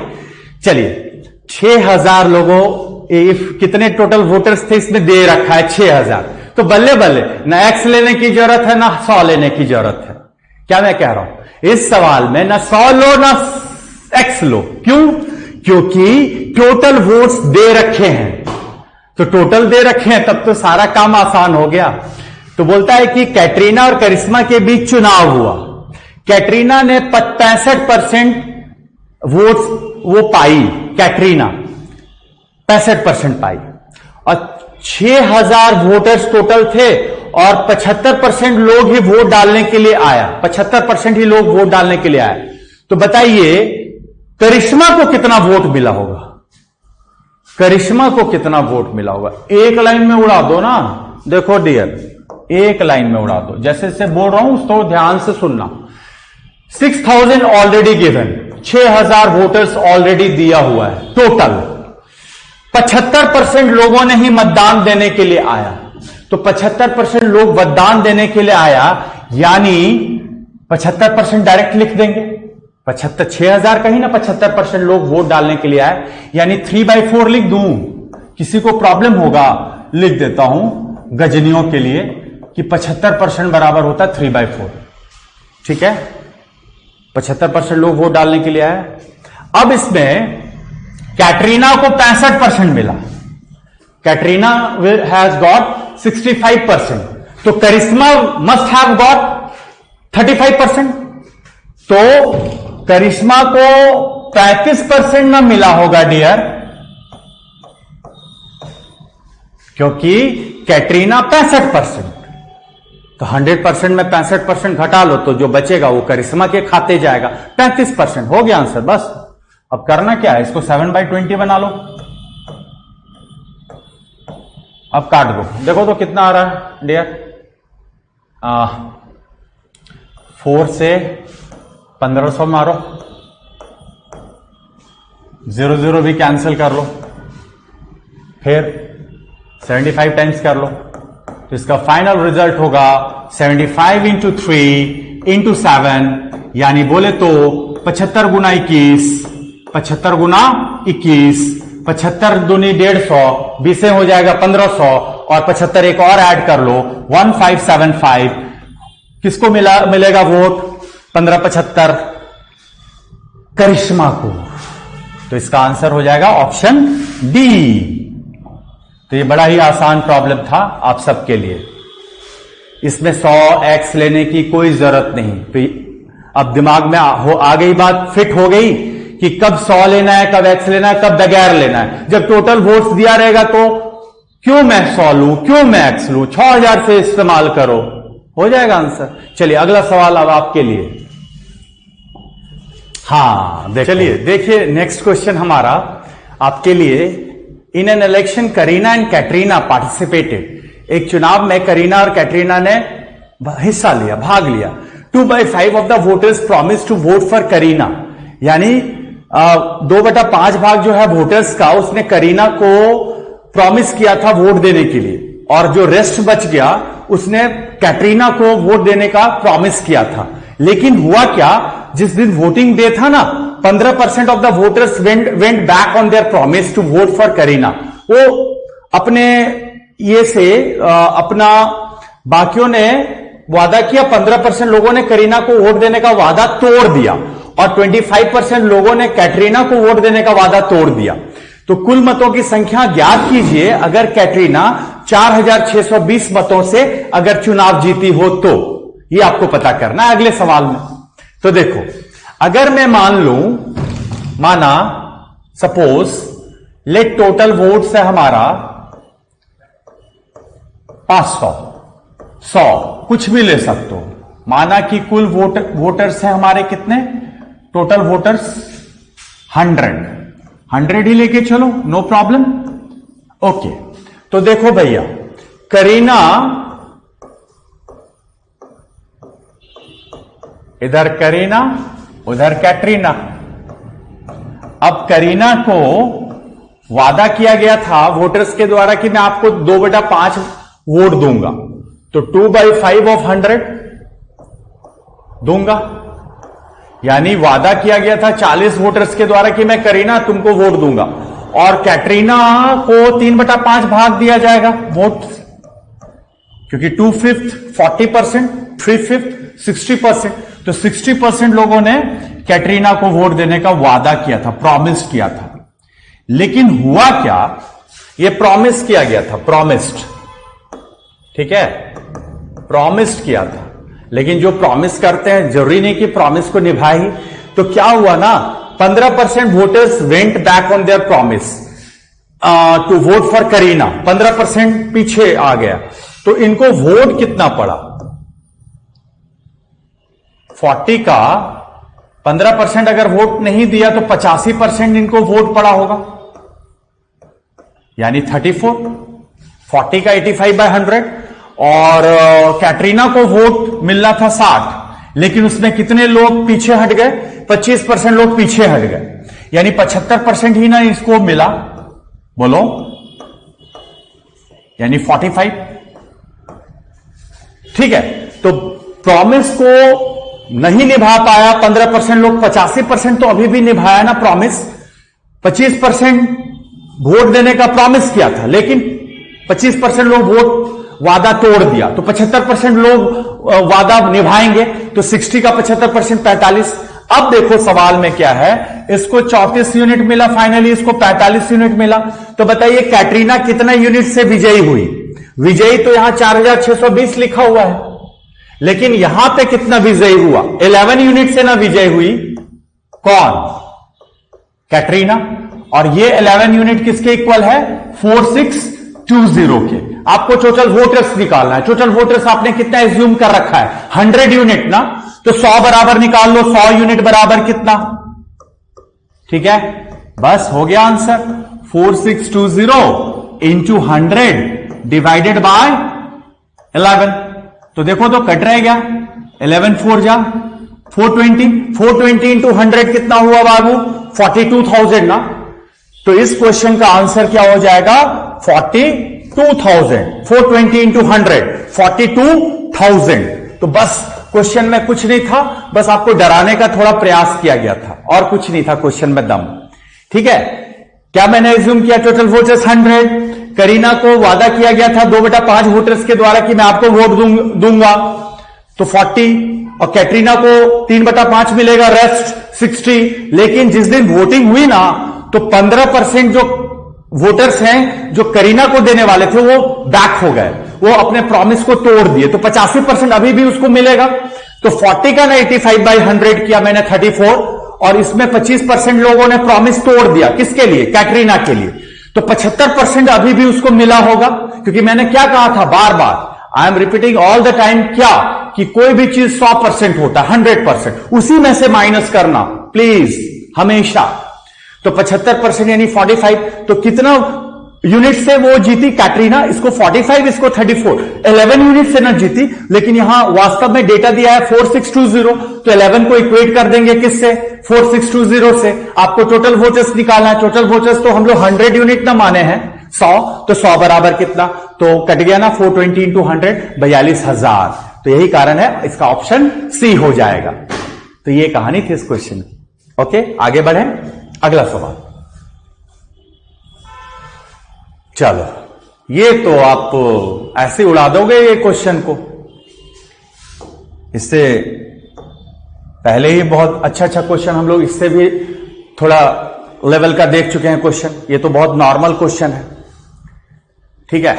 चलिए, 6000 लोगों इफ कितने टोटल वोटर्स थे इसमें दे रखा है 6000, तो बल्ले बल्ले ना एक्स लेने की जरूरत है ना 100 लेने की जरूरत है। क्या मैं कह रहा हूं, इस सवाल में ना 100 लो ना एक्स लो। क्यों? क्योंकि टोटल वोट्स दे रखे हैं, तो टोटल दे रखे हैं तब तो सारा काम आसान हो गया। तो बोलता है कि कैटरीना और करिश्मा के बीच चुनाव हुआ। कैटरीना ने 65% वोट्स वो पाई, कैटरीना 65% पाई, और 6000 वोटर्स टोटल थे और 75% लोग ही वोट डालने के लिए आया, 75% ही लोग वोट डालने के लिए आए। तो बताइए करिश्मा को कितना वोट मिला होगा? करिश्मा को कितना वोट मिला होगा? एक लाइन में उड़ा दो ना, देखो डियर, एक लाइन में उड़ा दो, जैसे जैसे बोल रहा हूं तो ध्यान से सुनना। 6000 ऑलरेडी गिवन, 6000 वोटर्स ऑलरेडी दिया हुआ है टोटल। 75% लोगों ने ही मतदान देने के लिए आया, तो 75% लोग मतदान देने के लिए आया, यानी 75% डायरेक्ट लिख देंगे। 6000 कहीं ना 75% लोग वोट डालने के लिए आए, यानी 3/4 लिख दूं। किसी को प्रॉब्लम होगा, लिख देता हूं गजनियों के लिए कि 75% बराबर होता है 3/4। ठीक है, 75% लोग वोट डालने के लिए आए। अब इसमें कैटरीना को 65% मिला, कैटरीना हैज गॉट 65%, तो करिश्मा मस्ट हैव गॉट 35%। तो करिश्मा को 35% ना मिला होगा डियर, क्योंकि कैटरीना 65%, तो 100% में 65% घटा लो तो जो बचेगा वो करिश्मा के खाते जाएगा। 35% हो गया आंसर। बस अब करना क्या है, इसको 7/20 बना लो। अब काट दो, देखो तो कितना आ रहा है डियर। 4 से 1500 मारो, 0 भी कैंसिल कर लो, फिर 75 टाइम्स कर लो, तो इसका फाइनल रिजल्ट होगा 75 इंटू 3 इंटू 7, यानी बोले तो 75 गुना 21, 75 गुना 21, 75 दूनी 150, 20 हो जाएगा 1500, और 75 एक और ऐड कर लो 1575। किसको मिलेगा वोट? 1575 करिश्मा को। तो इसका आंसर हो जाएगा ऑप्शन डी। तो ये बड़ा ही आसान प्रॉब्लम था आप सबके लिए, इसमें 100x लेने की कोई जरूरत नहीं। तो अब दिमाग में आ गई बात, फिट हो गई कि कब 100 लेना है, कब x लेना है, कब बगैर लेना है। जब टोटल वोट्स दिया रहेगा तो क्यों मैं 100 लूं, क्यों मैं x लूं, 6000 से इस्तेमाल करो, हो जाएगा आंसर। चलिए अगला सवाल अब आपके लिए। हाँ चलिए देखिए, नेक्स्ट क्वेश्चन हमारा आपके लिए। इन an election Kareena and Katrina participated. एक चुनाव में करीना और कैटरीना ने हिस्सा लिया, भाग लिया। 2/5 of the voters promise to vote for Kareena, यानी 2/5 भाग जो है वोटर्स का उसने करीना को प्रॉमिस किया था वोट देने के लिए, और जो रेस्ट बच गया उसने कैटरीना को वोट देने का प्रॉमिस किया था। लेकिन हुआ क्या, जिस दिन वोटिंग डे था ना, 15% of the voters went back on their promise to vote for Kareena. वो अपने ये से अपना बाकियों ने वादा किया, 15% लोगों ने करीना को वोट देने का वादा तोड़ दिया, और 25% लोगों ने कैटरीना को वोट देने का वादा तोड़ दिया। तो कुल मतों की संख्या ज्ञात कीजिए अगर कैटरीना 4620 मतों से अगर चुनाव जीती हो तो। ये आपको पता करना है अगले सवाल में। तो देखो, अगर मैं मान लूं, माना सपोज लेट टोटल वोट्स है हमारा 500, 100, कुछ भी ले सकते हो। माना कि कुल वोटर्स है हमारे कितने, टोटल वोटर्स 100 ही लेके चलो, नो प्रॉब्लम। ओके, तो देखो भैया, करीना इधर, करीना उधर कैटरीना। अब करीना को वादा किया गया था वोटर्स के द्वारा कि मैं आपको 2/5 वोट दूंगा, तो 2/5 ऑफ 100 दूंगा। यानी वादा किया गया था 40 वोटर्स के द्वारा कि मैं करीना तुमको वोट दूंगा, और कैटरीना को 3/5 भाग दिया जाएगा वोट, क्योंकि 2/5 40%, 3/5 60%, तो 60% लोगों ने कैटरीना को वोट देने का वादा किया था, प्रॉमिस किया था। लेकिन हुआ क्या, यह प्रॉमिस किया गया था, प्रॉमिस्ड, ठीक है, प्रॉमिस्ड किया था, लेकिन जो प्रॉमिस करते हैं जरूरी नहीं कि प्रॉमिस को निभाए ही। तो क्या हुआ ना, 15% voters went back on their promise to vote for Kareena, 15% पीछे आ गया। तो इनको वोट कितना पड़ा, 40 का 15% अगर वोट नहीं दिया तो 85% इनको वोट पड़ा होगा, यानी 34, 40 का 85/100, और कैटरीना को वोट मिलना था 60, लेकिन उसमें कितने लोग पीछे हट गए, 25% लोग पीछे हट गए, यानी 75% ही ना इसको मिला, बोलो, यानी 45, ठीक है। तो प्रॉमिस को नहीं निभा पाया 15% लोग, 85% तो अभी भी निभाया ना प्रॉमिस, 25% वोट देने का प्रॉमिस किया था, लेकिन 25% लोग वोट वादा तोड़ दिया, तो 75% लोग वादा निभाएंगे, तो 60 का 75% 45। अब देखो सवाल में क्या है, इसको 34 यूनिट मिला फाइनली, इसको 45 यूनिट मिला। तो बताइए कैटरीना कितना यूनिट से विजयी हुई, विजयी तो यहां 4620 लिखा हुआ है, लेकिन यहां पे कितना विजयी हुआ, 11 यूनिट से ना विजयी हुई, कौन, कैटरीना, और ये 11 यूनिट किसके इक्वल है, 4620 के। आपको टोटल वोटर्स निकालना है, टोटल वोटर्स आपने कितना एज्यूम कर रखा है, 100 यूनिट ना, तो 100 बराबर निकाल लो, 100 यूनिट बराबर कितना, ठीक है, बस हो गया आंसर, 4620 इंटू 100 डिवाइडेड बाय 11। तो देखो तो कट रह गया, 11 4 जा 420 इंटू 100 कितना हुआ बाबू, 42,000 ना। तो इस क्वेश्चन का आंसर क्या हो जाएगा, 42,000, 420 इंटू 100 42,000। तो बस क्वेश्चन में कुछ नहीं था, बस आपको डराने का थोड़ा प्रयास किया गया था, और कुछ नहीं था क्वेश्चन में दम, ठीक है। क्या मैंने एज्यूम किया, टोटल वोटर्स 100, करीना को वादा किया गया था 2/5 वोटर्स के द्वारा कि मैं आपको वोट दूंगा, तो 40, और कैटरीना को 3/5 मिलेगा, रेस्ट 60। लेकिन जिस दिन वोटिंग हुई ना, तो 15% जो वोटर्स हैं जो करीना को देने वाले थे वो बैक हो गए, वो अपने प्रॉमिस को तोड़ दिए, तो 85% अभी भी उसको मिलेगा। तो 40 का ना 85/100 किया मैंने 34, और इसमें 25% लोगों ने प्रॉमिस तोड़ दिया, किसके लिए, कैटरीना के लिए, तो 75% अभी भी उसको मिला होगा। क्योंकि मैंने क्या कहा था बार बार, I am repeating all the time, क्या कि कोई भी चीज 100% होता है, 100%, उसी में से माइनस करना प्लीज हमेशा। तो 75% यानी 45, तो कितना यूनिट से वो जीती कैटरीना, इसको 45, इसको 34, 11 यूनिट से ना जीती, लेकिन यहां वास्तव में डेटा दिया है 4620, तो 11 को इक्वेट कर देंगे किससे, 4620 से। आपको टोटल वोटर्स निकालना है, टोटल वोटर्स तो हम लोग 100 यूनिट ना माने हैं, 100, तो 100 बराबर कितना, तो कट गया ना 420 इंटू 100, 42,000। तो यही कारण है इसका ऑप्शन सी हो जाएगा। तो ये कहानी थी इस क्वेश्चन की। ओके, आगे बढ़े, अगला सवाल। चलो, ये तो आप ऐसे उड़ा दोगे ये क्वेश्चन को, इससे पहले ही बहुत अच्छा क्वेश्चन हम लोग इससे भी थोड़ा लेवल का देख चुके हैं क्वेश्चन, ये तो बहुत नॉर्मल क्वेश्चन है, ठीक है।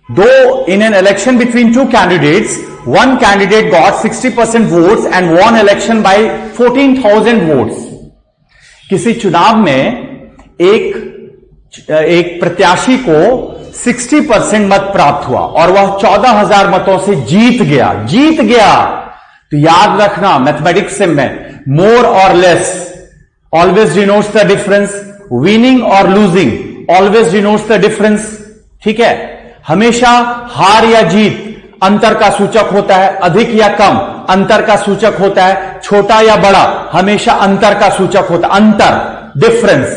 दो इन an election between two candidates, one candidate got 60% votes and won election by 14,000 votes. किसी चुनाव में एक प्रत्याशी को 60% मत प्राप्त हुआ और वह 14,000 मतों से जीत गया। तो याद रखना मैथमेटिक्स में मोर और less always denotes the difference, winning और losing always denotes the difference, ठीक है। हमेशा हार या जीत अंतर का सूचक होता है, अधिक या कम अंतर का सूचक होता है, छोटा या बड़ा हमेशा अंतर का सूचक होता है, अंतर, डिफरेंस।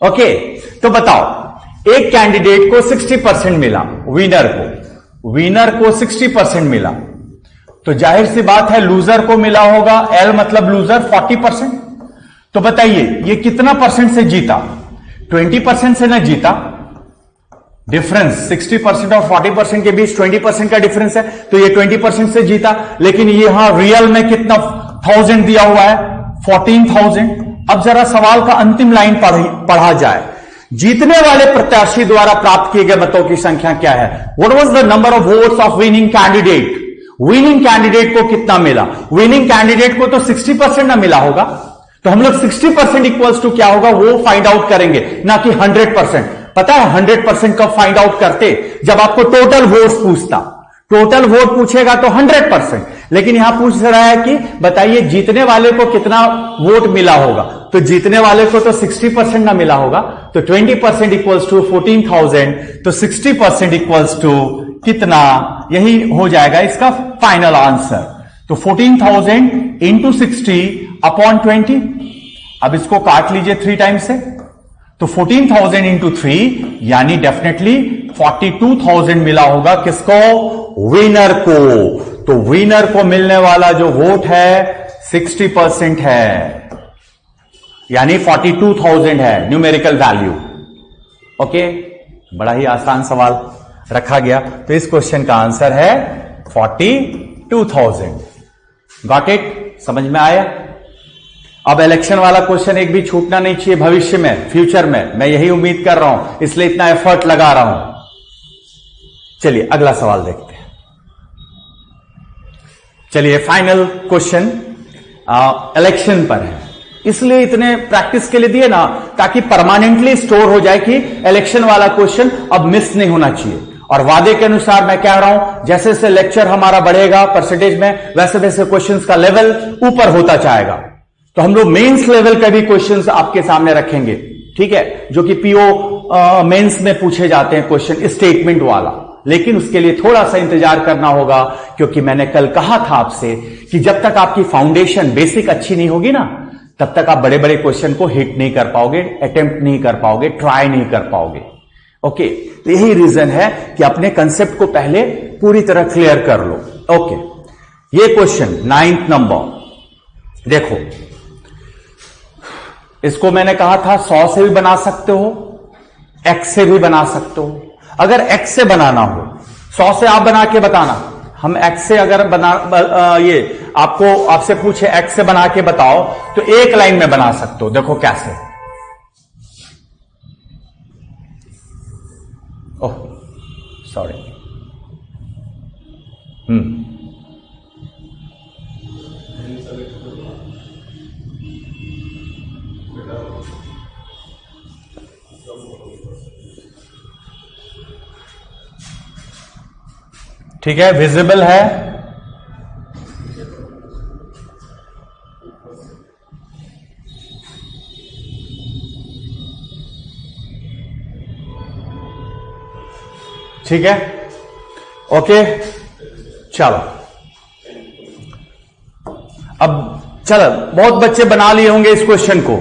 ओके, तो बताओ, एक कैंडिडेट को 60% मिला, विनर को 60% मिला, तो जाहिर सी बात है लूजर को मिला होगा, एल मतलब लूजर 40%। तो बताइए ये कितना परसेंट से जीता? 20% से ना जीता। डिफरेंस 60% और 40% के बीच 20% का डिफरेंस है, तो ये 20% से जीता। लेकिन यहां रियल में कितना 1000 दिया हुआ है? 14,000। अब जरा सवाल का अंतिम लाइन पढ़ा जाए। जीतने वाले प्रत्याशी द्वारा प्राप्त किए गए मतों की संख्या क्या है? What was the number of votes of winning candidate? Winning candidate को कितना मिला? विनिंग कैंडिडेट को तो 60% ना मिला होगा, तो हम लोग 60% इक्वल्स टू क्या होगा वो फाइंड आउट करेंगे, ना कि 100%। पता है 100% कब फाइंड आउट करते? जब आपको टोटल वोट्स पूछता। टोटल वोट पूछेगा तो 100%, लेकिन यहां पूछ रहा है कि बताइए जीतने वाले को कितना वोट मिला होगा, तो जीतने वाले को तो 60% ना मिला होगा, तो 20% इक्वल्स टू 14,000, तो 60% इक्वल्स टू कितना? यही हो जाएगा इसका फाइनल आंसर। तो 14,000 इंटू 60 अपॉन 20। अब इसको काट लीजिए 3 टाइम्स से, तो 14,000 इंटू 3 यानी डेफिनेटली 42,000 मिला होगा किसको? विनर को। तो विनर को मिलने वाला जो वोट है 60% है, यानी 42,000 है न्यूमेरिकल वैल्यू। ओके, बड़ा ही आसान सवाल रखा गया। तो इस क्वेश्चन का आंसर है 42,000। Got it? समझ में आया? अब इलेक्शन वाला क्वेश्चन एक भी छूटना नहीं चाहिए भविष्य में, फ्यूचर में। मैं यही उम्मीद कर रहा हूं, इसलिए इतना एफर्ट लगा रहा हूं। चलिए अगला सवाल देखते हैं। चलिए फाइनल क्वेश्चन इलेक्शन पर है, इसलिए इतने प्रैक्टिस के लिए दिए ना, ताकि परमानेंटली स्टोर हो जाए कि इलेक्शन वाला क्वेश्चन अब मिस नहीं होना चाहिए। और वादे के अनुसार मैं कह रहा हूं जैसे जैसे लेक्चर हमारा बढ़ेगा परसेंटेज में, वैसे वैसे क्वेश्चंस का लेवल ऊपर होता जाएगा। तो हम लोग मेंस लेवल के भी क्वेश्चंस आपके सामने रखेंगे, ठीक है, जो कि पीओ मेंस में पूछे जाते हैं क्वेश्चन, स्टेटमेंट वाला। लेकिन उसके लिए थोड़ा सा इंतजार करना होगा, क्योंकि मैंने कल कहा था आपसे कि जब तक आपकी फाउंडेशन बेसिक अच्छी नहीं होगी ना, तब तक आप बड़े बड़े क्वेश्चन को हिट नहीं कर पाओगे, अटेम्प्ट नहीं कर पाओगे, ट्राई नहीं कर पाओगे। ओके, तो यही रीजन है कि अपने कंसेप्ट को पहले पूरी तरह क्लियर कर लो। ओके, ये क्वेश्चन 9th नंबर देखो, इसको मैंने कहा था 100 से भी बना सकते हो, x से भी बना सकते हो। अगर x से बनाना हो, 100 से आप बना के बताना, हम x से अगर ये आपसे पूछे x से बना के बताओ, तो एक लाइन में बना सकते हो। देखो कैसे। ओह सॉरी, ठीक है, विजिबल है। ठीक है, ओके, चलो अब चलो, बहुत बच्चे बना लिए होंगे इस क्वेश्चन को।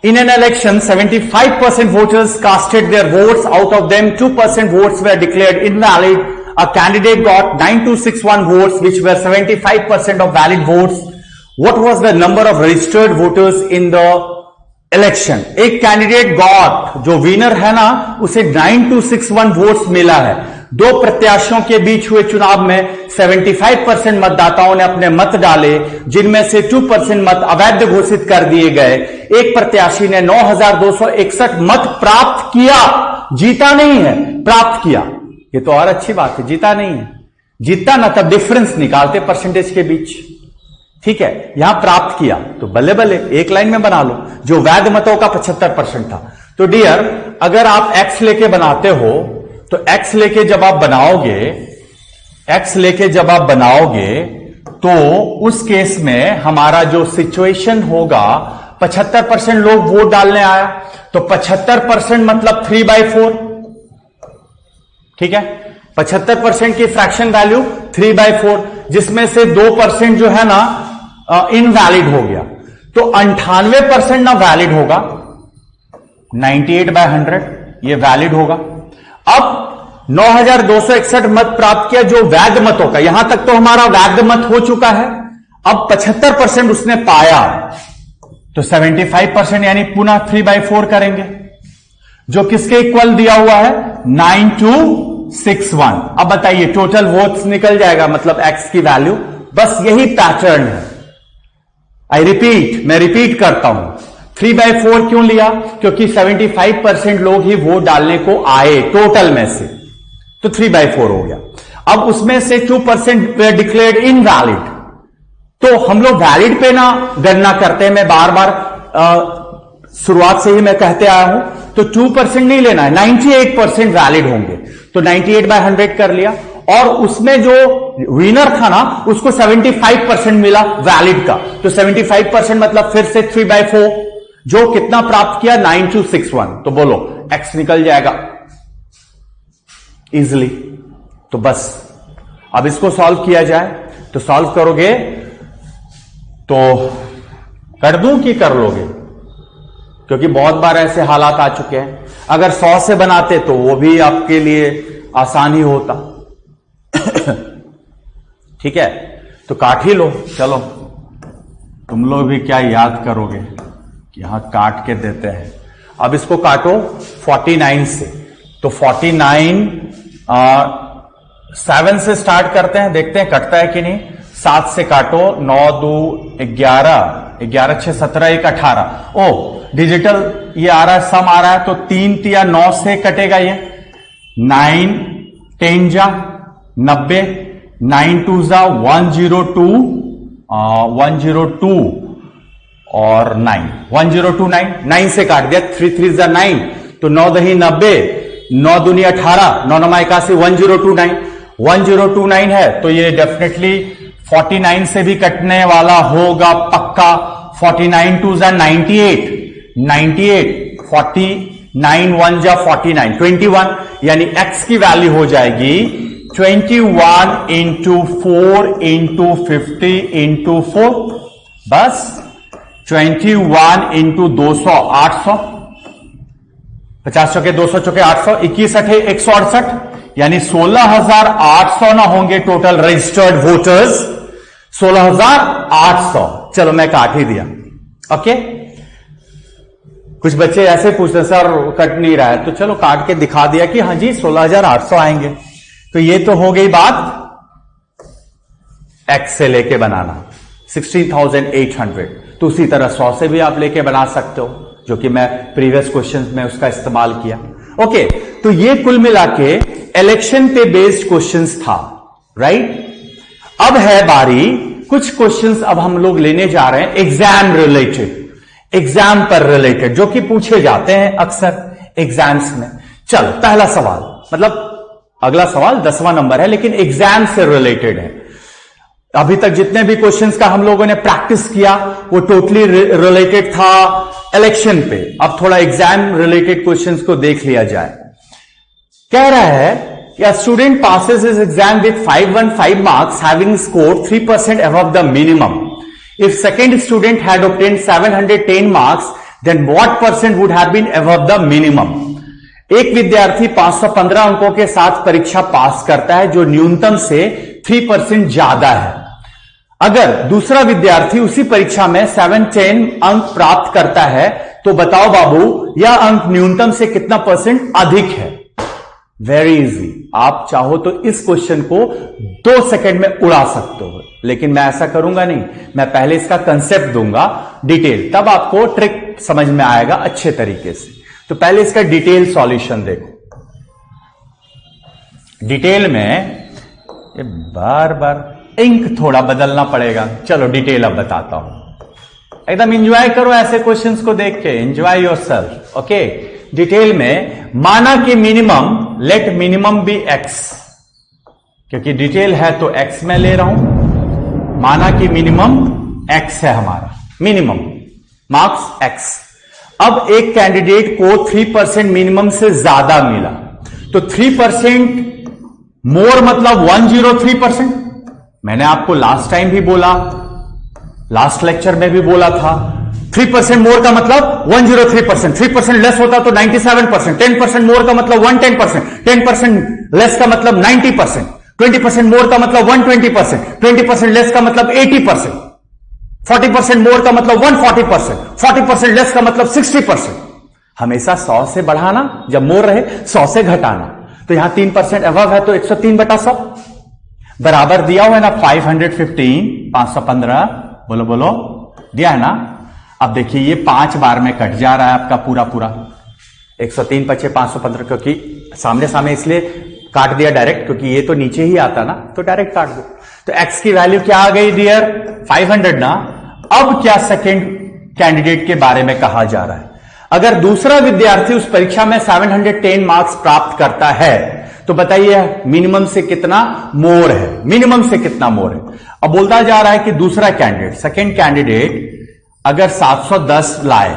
In an election, 75% voters casted their votes. Out of them, 2% votes were declared invalid. A candidate got 9261 votes, which were 75% of valid votes. What was the number of registered voters in the election? एक candidate got, जो winner है ना, उसे 9261 votes मिला है। दो प्रत्याशियों के बीच हुए चुनाव में 75% मतदाताओं ने अपने मत डाले, जिनमें से 2% मत अवैध घोषित कर दिए गए। एक प्रत्याशी ने 9261 मत प्राप्त किया, जीता नहीं है, प्राप्त किया। ये तो और अच्छी बात है, जीता नहीं है। जीतता ना तब डिफरेंस निकालते परसेंटेज के बीच, ठीक है। यहां प्राप्त किया तो बल्ले बल्ले एक लाइन में बना लो। जो वैध मतों का 75% था। तो डियर, अगर आप एक्स लेके बनाते हो, तो एक्स लेके जब आप बनाओगे, तो उस केस में हमारा जो सिचुएशन होगा, 75% लोग वोट डालने आया, तो 75% मतलब 3/4, ठीक है। 75% की फ्रैक्शन वैल्यू 3/4, जिसमें से 2% जो है ना इनवैलिड हो गया, तो 98% ना वैलिड होगा, 98/100 ये वैलिड होगा। अब 9261 मत प्राप्त किया जो वैध मतों का, यहां तक तो हमारा वैध मत हो चुका है। अब 75% उसने पाया, तो 75% यानी पुनः 3/4 करेंगे, जो किसके इक्वल दिया हुआ है 9261। अब बताइए टोटल वोट्स निकल जाएगा, मतलब एक्स की वैल्यू। बस यही पैटर्न है। आई रिपीट, मैं रिपीट करता हूं, 3/4 क्यों लिया? क्योंकि 75% लोग ही वोट डालने को आए टोटल में से, तो 3/4 हो गया। अब उसमें से 2% वे डिक्लेयर्ड इनवैलिड, तो हम लोग वैलिड पे ना गणना करते हैं। मैं बार बार शुरुआत से ही मैं कहते आया हूं, तो 2% नहीं लेना है, 98% वैलिड होंगे। तो 98/100 कर लिया, और उसमें जो विनर था ना उसको 75% मिला वैलिड का, तो 75% मतलब फिर से 3/4, जो कितना प्राप्त किया 9261। तो बोलो एक्स निकल जाएगा इजिली। तो बस अब इसको सॉल्व किया जाए, तो सॉल्व करोगे तो कर दूं कि कर लोगे? क्योंकि बहुत बार ऐसे हालात आ चुके हैं। अगर 100 से बनाते तो वो भी आपके लिए आसान ही होता। ठीक है, तो काट ही लो। चलो, तुम लोग भी क्या याद करोगे, यहां काट के देते हैं। अब इसको काटो 49 से, तो 49 7 से स्टार्ट करते हैं, देखते हैं कटता है कि नहीं। 7 से काटो, 9 2 11, 11 6 17, 1 18। ओ डिजिटल ये आ रहा है, सम आ रहा है, तो 3 तिया 9 से कटेगा ये। 9 10 जा 90, 9 2 जा 102, 102 और 9 1029, 9 से काट दिया, 3 3 जा 9, तो 9 दही 90, 9 दूनी 18, 9 9 81, 1029, 1029 है, तो ये डेफिनेटली 49 से भी कटने वाला होगा पक्का। 49 2 जा 98, 98, 49 1 जा 49, 21, यानी x की वैल्यू हो जाएगी 21 इंटू 4 इंटू 50 इंटू 4, बस 21 इंटू 200, 800, 50 चौके 200 चौके 800, 21 अठे 168, यानी 16,800 ना होंगे टोटल रजिस्टर्ड वोटर्स, 16,800। चलो मैं काट ही दिया। ओके, कुछ बच्चे ऐसे पूछते हैं सर कट नहीं रहा है, तो चलो काट के दिखा दिया कि हाँ जी 16,800 आएंगे। तो ये तो हो गई बात एक्स से लेके बनाना 16,800। तो उसी तरह 100 से भी आप लेके बना सकते हो, जो कि मैं प्रीवियस क्वेश्चंस में उसका इस्तेमाल किया। ओके, तो ये कुल मिला के इलेक्शन पे बेस्ड क्वेश्चंस था, राइट। अब है बारी कुछ क्वेश्चंस अब हम लोग लेने जा रहे हैं एग्जाम रिलेटेड, एग्जाम पर रिलेटेड, जो कि पूछे जाते हैं अक्सर एग्जाम्स में। चलो पहला सवाल, मतलब अगला सवाल 10वां नंबर है, लेकिन एग्जाम से रिलेटेड है। अभी तक जितने भी क्वेश्चंस का हम लोगों ने प्रैक्टिस किया वो टोटली रिलेटेड था इलेक्शन पे। अब थोड़ा एग्जाम रिलेटेड क्वेश्चंस को देख लिया जाए। कह रहा है कि a student passes his exam with 515 marks having scored 3% above the minimum. If second student had obtained 710 marks, then what percent would have been above the minimum? एक विद्यार्थी 515 अंकों के साथ परीक्षा पास करता है, जो न्यूनतम से 3% ज्यादा है। अगर दूसरा विद्यार्थी उसी परीक्षा में 710 अंक प्राप्त करता है, तो बताओ बाबू यह अंक न्यूनतम से कितना परसेंट अधिक है। वेरी इजी, आप चाहो तो इस क्वेश्चन को 2 सेकंड में उड़ा सकते हो, लेकिन मैं ऐसा करूंगा नहीं। मैं पहले इसका कंसेप्ट दूंगा डिटेल, तब आपको ट्रिक समझ में आएगा अच्छे तरीके से। तो पहले इसका डिटेल सॉल्यूशन देखो। डिटेल में ये बार बार इंक थोड़ा बदलना पड़ेगा। चलो डिटेल अब बताता हूं, एकदम एंजॉय करो ऐसे क्वेश्चंस को देख के, एंजॉय योरसेल्फ। ओके, डिटेल में माना कि minimum, let minimum be x, क्योंकि डिटेल है तो एक्स में ले रहा हूं। माना कि मिनिमम एक्स है हमारा, मिनिमम मार्क्स एक्स। अब एक कैंडिडेट को 3% मिनिमम से ज्यादा मिला, तो 3% मोर मतलब 103%। मैंने आपको लास्ट टाइम भी बोला, लास्ट लेक्चर में भी बोला था, 3% मोर का मतलब 103%, 3% लेस होता तो 97%, 10% मोर का मतलब 110%, 10% लेस का मतलब 90%, 20% मोर का मतलब 120%, 20% लेस का मतलब 80%। 40% मोर का मतलब 140%, 40% लेस का मतलब 60%। हमेशा 100 से बढ़ाना, जब मोर रहे 100 से घटाना। तो यहां 3% अबव है तो 103/100 बराबर दिया हुआ है ना 515, 515, बोलो बोलो, दिया है ना। अब देखिए ये 5 बार में कट जा रहा है आपका पूरा पूरा 103 पचे 515, क्योंकि सामने सामने इसलिए काट दिया डायरेक्ट, क्योंकि ये तो नीचे ही आता ना, तो डायरेक्ट काट दो। तो x की वैल्यू क्या आ गई डियर? 500 ना। अब क्या सेकेंड कैंडिडेट के बारे में कहा जा रहा है? अगर दूसरा विद्यार्थी उस परीक्षा में 710 मार्क्स प्राप्त करता है तो बताइए मिनिमम से कितना मोर है, मिनिमम से कितना मोर है। अब बोलता जा रहा है कि दूसरा कैंडिडेट, सेकेंड कैंडिडेट अगर 710 लाए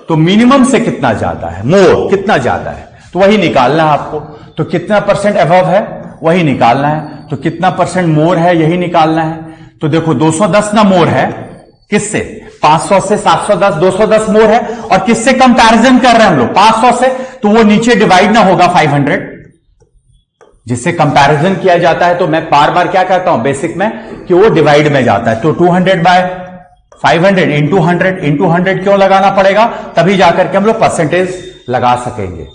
तो मिनिमम से कितना ज्यादा है, मोर कितना ज्यादा है, तो वही निकालना है आपको। तो कितना परसेंट अबव है वही निकालना है, तो कितना परसेंट मोर है यही निकालना है। तो देखो 210 ना मोर है, किससे? 500 से 710, 210 मोर है। और किससे कंपैरिजन कर रहे हैं हम लोग? 500 से, तो वो नीचे डिवाइड ना होगा 500, जिससे कंपैरिजन किया जाता है। तो मैं बार बार क्या कहता हूं बेसिक में कि वो डिवाइड में जाता है। तो 200/500 इंटू 100 क्यों लगाना पड़ेगा? तभी जाकर के हम लोग परसेंटेज लगा सकेंगे।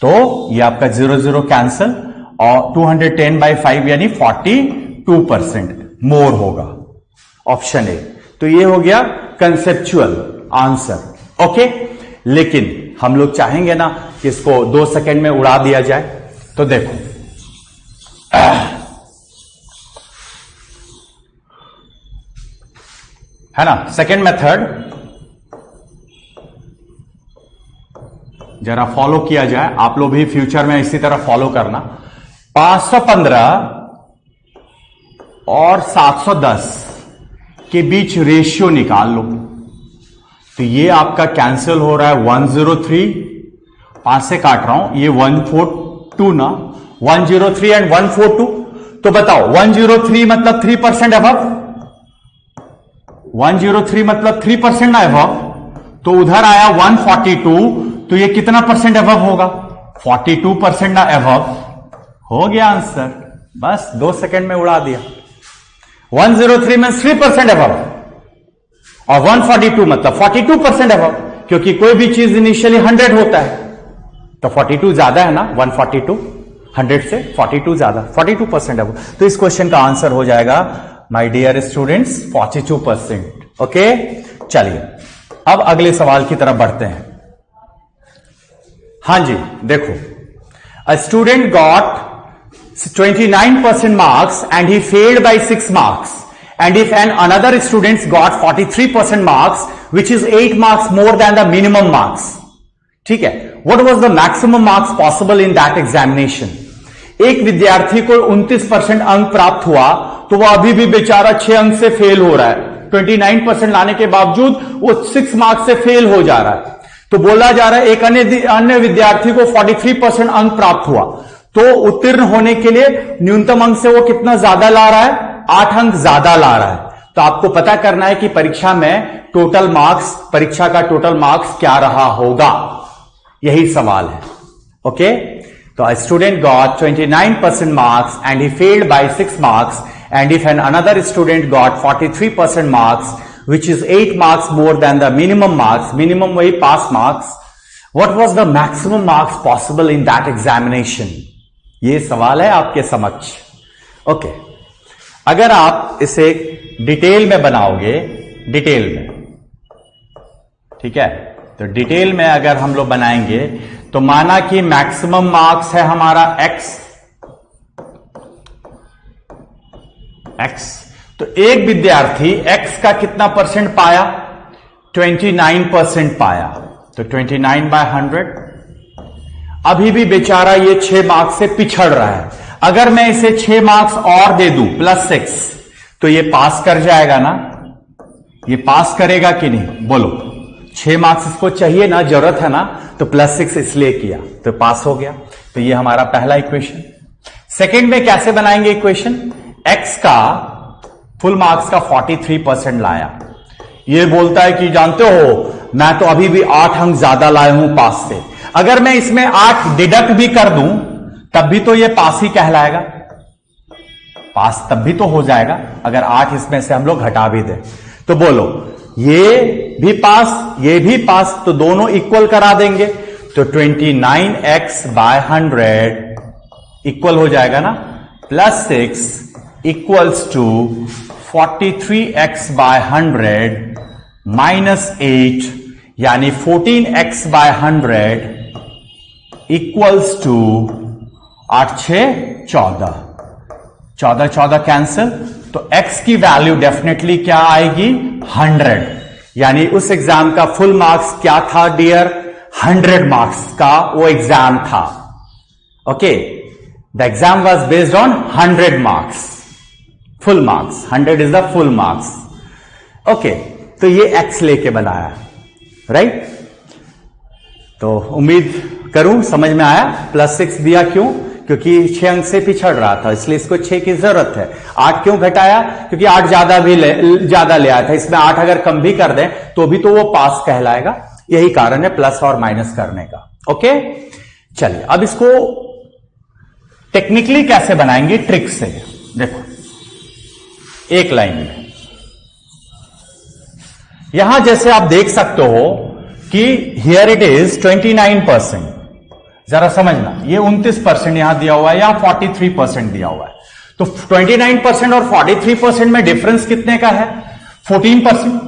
तो ये आपका 0 कैंसिल और 210/5 यानी 42% मोर होगा, ऑप्शन ए। तो ये हो गया कंसेप्चुअल आंसर। ओके, लेकिन हम लोग चाहेंगे ना कि इसको 2 सेकंड में उड़ा दिया जाए। तो देखो है ना, सेकंड मेथड जरा फॉलो किया जाए, आप लोग भी फ्यूचर में इसी तरह फॉलो करना। 515 और 710 के बीच रेशियो निकाल लो। तो ये आपका कैंसिल हो रहा है 103, 5 से काट रहा हूं, ये 142 ना, 103 एंड 142। तो बताओ 103 मतलब 3% अबव, 103 मतलब 3% ना अबव, तो उधर आया 142, तो ये कितना परसेंट अबव होगा? 42% ना अबव। हो गया आंसर, बस 2 सेकंड में उड़ा दिया। 103 में 3% अबव और 142 मतलब 42% अबव, क्योंकि कोई भी चीज इनिशियली 100 होता है, तो 42 ज्यादा है ना, 142 100 से 42 ज्यादा, 42% अबव। तो इस क्वेश्चन का आंसर हो जाएगा माय डियर स्टूडेंट्स 42%। ओके, चलिए अब अगले सवाल की तरफ बढ़ते हैं। हां जी, देखो, a student got 29% marks and he failed by 6 marks, and if another student got 43% marks which is 8 marks more than the minimum marks, ठीक है, what was the maximum marks possible in that examination? एक विद्यार्थी को 29% अंक प्राप्त हुआ तो वह अभी भी बेचारा 6 अंक से फेल हो रहा है। 29% लाने के बावजूद वो 6 मार्क्स से फेल हो जा रहा है। तो बोला जा रहा है एक अन्य विद्यार्थी को 43% अंक प्राप्त हुआ, तो उत्तीर्ण होने के लिए न्यूनतम अंक से वो कितना ज्यादा ला रहा है? 8 अंक ज्यादा ला रहा है। तो आपको पता करना है कि परीक्षा में टोटल मार्क्स, परीक्षा का टोटल मार्क्स क्या रहा होगा, यही सवाल है। ओके, तो student got 29% marks and he failed by 6 marks, and if an another student got 43% marks which is 8 marks more than the minimum marks, minimum वही pass marks, what was the maximum marks possible in that examination? ये सवाल है आपके समक्ष। Okay, अगर आप इसे detail में बनाओगे, डिटेल में, ठीक है, तो डिटेल में अगर हम लोग बनाएंगे तो माना कि मैक्सिमम मार्क्स है हमारा x, तो एक विद्यार्थी x का कितना परसेंट पाया? 29% पाया, तो 29/100। अभी भी बेचारा ये 6 मार्क्स से पिछड़ रहा है। अगर मैं इसे 6 मार्क्स और दे दूं +6, तो ये पास कर जाएगा ना? ये पास करेगा कि नहीं, बोलो? 6 मार्क्स इसको चाहिए ना, जरूरत है ना, तो +6 इसलिए किया, तो पास हो गया। तो ये हमारा पहला इक्वेशन। सेकेंड में कैसे बनाएंगे इक्वेशन? x का फुल मार्क्स का 43% लाया, ये बोलता है कि जानते हो मैं तो अभी भी 8 अंक ज्यादा लाया हूं पास से। अगर मैं इसमें 8 डिडक्ट भी कर दूं तब भी तो ये पास ही कहलाएगा, पास तब भी तो हो जाएगा अगर 8 इसमें से हम लोग घटा भी दें। तो बोलो, ये भी पास, ये भी पास, तो दोनों इक्वल करा देंगे। तो 29x/100 इक्वल हो जाएगा ना, +6 इक्वल्स टू 43x/100 -8, यानी 14x/100 इक्वल्स टू 8 6 14, 14 14 कैंसिल, तो x की वैल्यू डेफिनेटली क्या आएगी? 100। यानी उस एग्जाम का फुल मार्क्स क्या था डियर? 100 मार्क्स का वो एग्जाम था। Okay, the exam was based on 100 marks, full marks, 100 is the full marks. Okay, तो ये x लेके बनाया, राइट? तो उम्मीद करूं समझ में आया। +6 दिया क्यों? क्योंकि 6 अंक से पिछड़ रहा था, इसलिए इसको 6 की जरूरत है। 8 क्यों घटाया? क्योंकि 8 ज्यादा ले आया था, इसमें 8 अगर कम भी कर दें तो भी तो वो पास कहलाएगा। यही कारण है प्लस और माइनस करने का। ओके, चलिए अब इसको टेक्निकली कैसे बनाएंगे, ट्रिक से। देखो, एक लाइन में यहां जैसे आप देख सकते हो कि हियर इट इज 29%। जरा समझना, ये 29% यहां दिया हुआ है, यहां 43% दिया हुआ है। तो 29% और 43% में डिफरेंस कितने का है? 14%।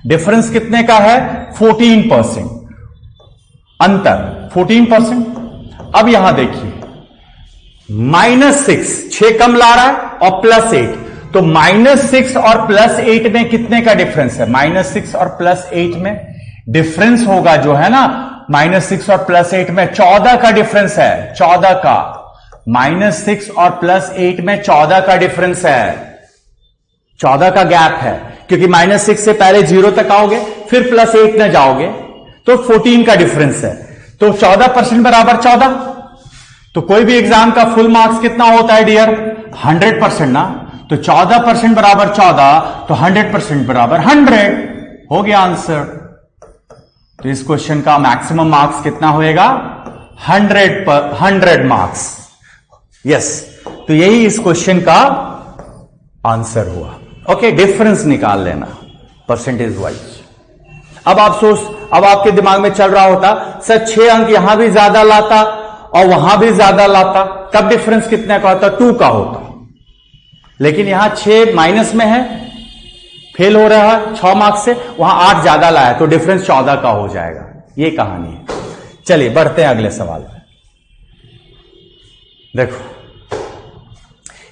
डिफरेंस कितने का है? 14%। अंतर 14%। अब यहां देखिए, -6, 6 कम ला रहा है, और +8, तो -6 और +8 में कितने का डिफरेंस है? -6 और +8 में डिफरेंस होगा जो है ना, -6 और +8 में 14 का डिफरेंस है, 14 का। -6 और +8 में 14 का डिफरेंस है, 14 का गैप है, क्योंकि -6 से पहले 0 तक आओगे, फिर +8 में जाओगे, तो 14 का डिफरेंस है। तो 14% बराबर 14। तो कोई भी एग्जाम का फुल मार्क्स कितना होता है डियर? 100% ना। तो 14% बराबर 14, तो 100% बराबर 100 हो गया आंसर। तो इस क्वेश्चन का मैक्सिमम मार्क्स कितना होएगा? 100 मार्क्स। यस, तो यही इस क्वेश्चन का आंसर हुआ। ओके, डिफरेंस निकाल लेना परसेंटेज वाइज। अब आपके दिमाग में चल रहा होता, सर 6 अंक यहां भी ज्यादा लाता और वहां भी ज्यादा लाता, तब डिफरेंस कितने का होता? 2 का होता। लेकिन यहां 6 माइनस में है, फेल हो रहा है 6 मार्क्स से, वहां 8 ज्यादा लाया, तो डिफरेंस 14 का हो जाएगा। ये कहानी है। चलिए बढ़ते हैं अगले सवाल पे। देखो,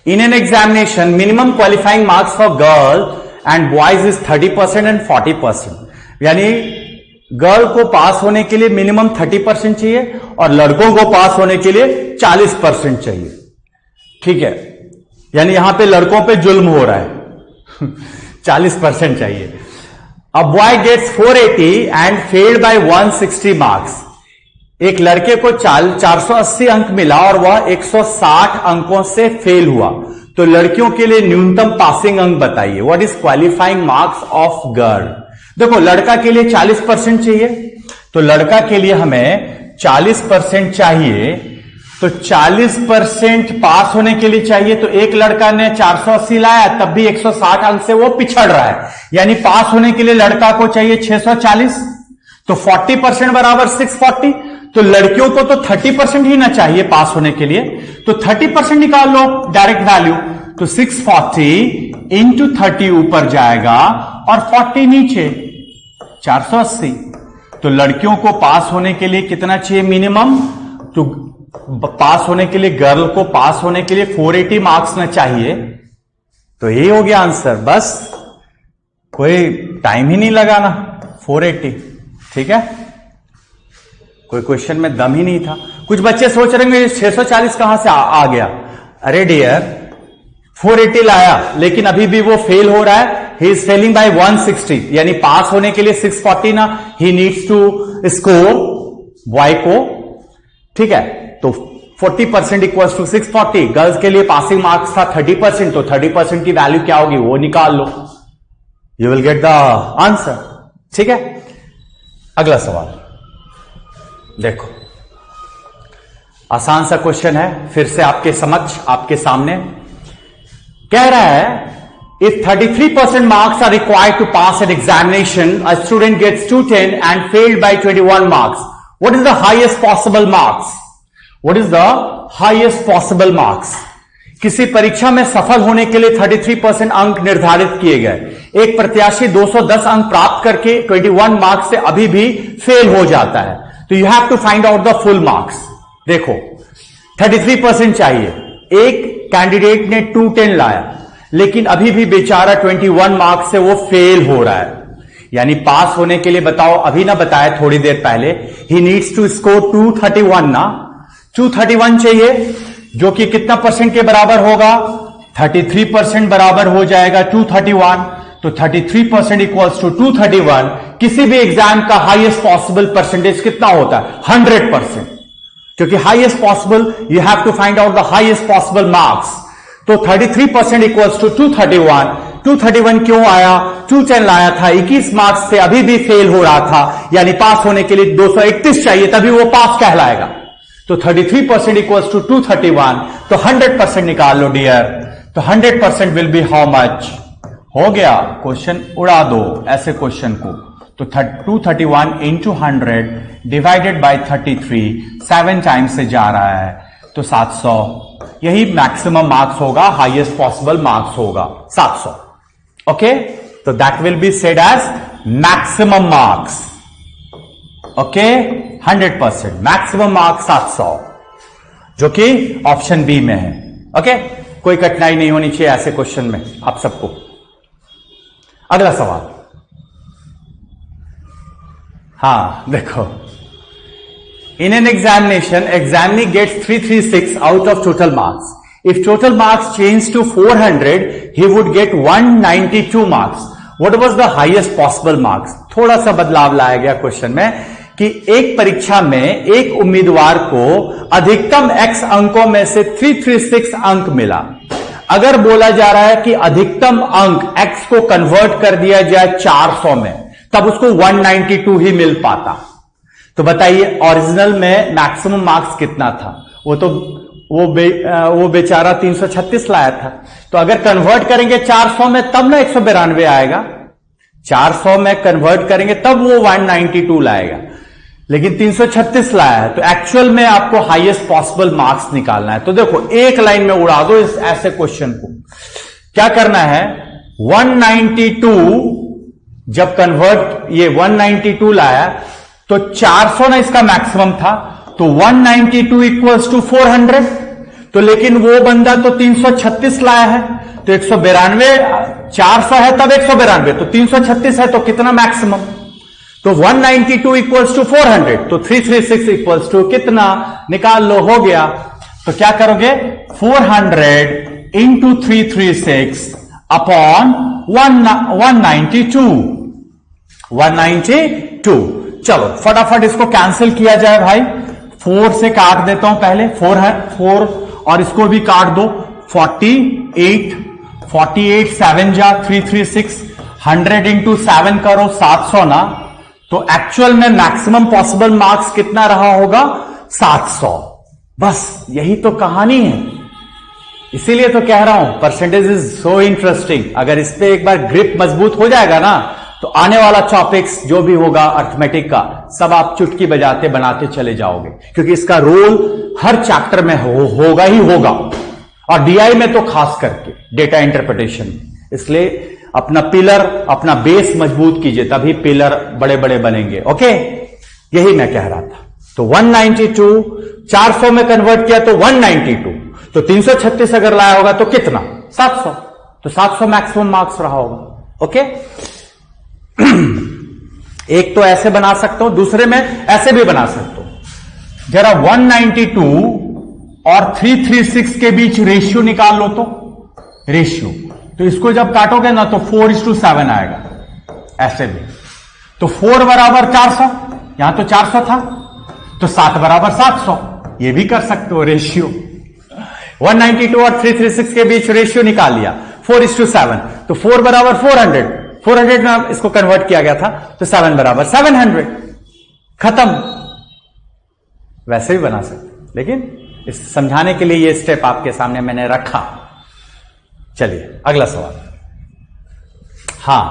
in an examination minimum qualifying marks for girl and boys is 30% and 40%। यानी गर्ल को पास होने के लिए मिनिमम 30% चाहिए और लड़कों को पास होने के लिए 40% चाहिए। ठीक है, यानी यहां पे लड़कों पे जुल्म हो रहा है। 40% चाहिए। A boy gets 480 and failed by 160 marks. एक लड़के को 480 अंक मिला और वह 160 अंकों से फेल हुआ। तो लड़कियों के लिए न्यूनतम पासिंग अंक बताइए। What is qualifying marks of girl? देखो, लड़का के लिए 40% चाहिए, तो लड़का के लिए हमें 40% चाहिए। तो 40% पास होने के लिए चाहिए। तो एक लड़का ने 480 लाया, तब भी 160 अंक से वो पिछड़ रहा है, यानी पास होने के लिए लड़का को चाहिए 640। तो 40% बराबर 640। तो लड़कियों को तो 30% ही ना चाहिए पास होने के लिए, तो 30% निकाल लो डायरेक्ट वैल्यू। तो 640 इंटू 30 ऊपर जाएगा और 40 नीचे, 480। तो लड़कियों को पास होने के लिए कितना चाहिए मिनिमम? तो पास होने के लिए, गर्ल को पास होने के लिए 480 मार्क्स ना चाहिए। तो यही हो गया आंसर, बस कोई टाइम ही नहीं लगाना, 480। ठीक है, कोई क्वेश्चन में दम ही नहीं था। कुछ बच्चे सोच रहे हैं 640 कहां से आ गया? अरे डियर, 480 लाया, लेकिन अभी भी वो फेल हो रहा है। ही इज फेलिंग बाय 160, यानी पास होने के लिए 640 ना, he needs to score boy को। ठीक है, तो 40% इक्वल्स टू 640। गर्ल्स के लिए पासिंग मार्क्स था 30%, तो 30% की वैल्यू क्या होगी वो निकाल लो, you will get the answer. ठीक है, अगला सवाल देखो, आसान सा क्वेश्चन है, फिर से आपके समक्ष, आपके सामने। कह रहा है If 33% marks are required to pass an examination, a student gets 210 and failed by 21 marks. What is the highest possible marks? What is the highest possible marks? किसी परीक्षा में सफल होने के लिए 33% अंक निर्धारित किए गए। एक प्रत्याशी 210 अंक प्राप्त करके 21 मार्क्स से अभी भी फेल हो जाता है, तो you have to find out the full marks. देखो 33% चाहिए, एक कैंडिडेट ने 210 लाया, लेकिन अभी भी बेचारा 21 मार्क्स से वो फेल हो रहा है, यानी पास होने के लिए बताओ, अभी ना बताया थोड़ी देर पहले, ही नीड्स टू स्कोर 231 ना, 231 चाहिए, जो कि कितना परसेंट के बराबर होगा? 33% बराबर हो जाएगा 231, तो 33% इक्वल्स टू 231। किसी भी एग्जाम का हाईएस्ट पॉसिबल परसेंटेज कितना होता है? 100%, क्योंकि highest possible you have to find out the highest possible marks. तो 33% इक्वल्स टू 231। 231 क्यों आया? 210 लाया था, 21 मार्क्स से अभी भी फेल हो रहा था, यानी पास होने के लिए 231 चाहिए, तभी वो पास कहलाएगा। तो 33% इक्वल्स टू 231, तो 100% निकाल लो डियर। तो 100% विल बी हाउ मच? हो गया, क्वेश्चन उड़ा दो ऐसे क्वेश्चन को। तो 231 इंटू 100 डिवाइडेड बाय 33, 7 टाइम्स से जा रहा है, तो 700। यही मैक्सिमम मार्क्स होगा, हाईएस्ट पॉसिबल मार्क्स होगा 700। ओके, तो that will be said as maximum marks. Okay, 100% maximum marks 700, जो कि ऑप्शन बी में है। ओके, कोई कठिनाई नहीं होनी चाहिए ऐसे क्वेश्चन में आप सबको। अगला सवाल, हां देखो, in an examination examinee gets 336 out of total marks. If total marks change to 400, he would get 192 marks. What was the highest possible marks? थोड़ा सा बदलाव लाया गया क्वेश्चन में कि एक परीक्षा में एक उम्मीदवार को अधिकतम x अंकों में से 336 अंक मिला। अगर बोला जा रहा है कि अधिकतम अंक x को कन्वर्ट कर दिया जाए 400 में, तब उसको 192 ही मिल पाता। तो बताइए ओरिजिनल में मैक्सिमम मार्क्स कितना था? वो बेचारा 336 लाया था, तो अगर कन्वर्ट करेंगे 400 में तब ना 192 आएगा। 400 में कन्वर्ट करेंगे तब वो 192 लाएगा, लेकिन 336 लाया है, तो एक्चुअल में आपको हाईएस्ट पॉसिबल मार्क्स निकालना है। तो देखो एक लाइन में उड़ा दो इस ऐसे क्वेश्चन को। क्या करना है? 192 जब कन्वर्ट ये 192 लाया, तो 400 ना इसका मैक्सिमम था, तो 192 इक्वल्स टू 400। तो लेकिन वो बंदा तो 336 लाया है, तो 192, 400 है तब 192, तो 336 है, तो कितना मैक्सिमम? तो 192 इक्वल्स टू 400, तो 336 इक्वल्स टू कितना? निकाल लो, हो गया। तो क्या करोगे? 400 इंटू 336 अपॉन 192। 192। चलो फटाफट इसको कैंसिल किया जाए भाई। 4 से काट देता हूं पहले, 4 है 4, और इसको भी काट दो। 48 7 जा 336, 100 इंटू 7 करो 700 ना, तो एक्चुअल में मैक्सिमम पॉसिबल मार्क्स कितना रहा होगा? 700। बस यही तो कहानी है, इसीलिए तो कह रहा हूं परसेंटेज इज सो इंटरेस्टिंग। अगर इस पे एक बार ग्रिप मजबूत हो जाएगा ना, तो आने वाला टॉपिक्स जो भी होगा अर्थमेटिक का, सब आप चुटकी बजाते बनाते चले जाओगे, क्योंकि इसका रोल हर चैप्टर में होगा ही होगा, और डीआई में तो खास करके डेटा इंटरप्रिटेशन। इसलिए अपना पिलर, अपना बेस मजबूत कीजिए, तभी पिलर बड़े बड़े बनेंगे। ओके, यही मैं कह रहा था। तो 192 400 में कन्वर्ट किया तो 192, तो 336 अगर लाया होगा तो कितना? 700, तो 700 मैक्सिमम मार्क्स रहा होगा। ओके, एक तो ऐसे बना सकता हूं, दूसरे में ऐसे भी बना सकता हूं। जरा 192 और 336 के बीच रेशियो निकाल लो। तो रेशियो, तो इसको जब काटोगे ना तो 4:7 आएगा। ऐसे भी तो 4 बराबर 400, यहां तो 400 था, तो 7 बराबर 700, ये भी कर सकते हो रेशियो। 192 और 336 के बीच रेशियो निकाल लिया, 4:7, तो 4 बराबर 400 में इसको कन्वर्ट किया गया था, तो 7 बराबर 700, खत्म। वैसे भी बना सकते, लेकिन इस समझाने के लिए ये स्टेप आपके सामने मैंने रखा। चलिए अगला सवाल। हां,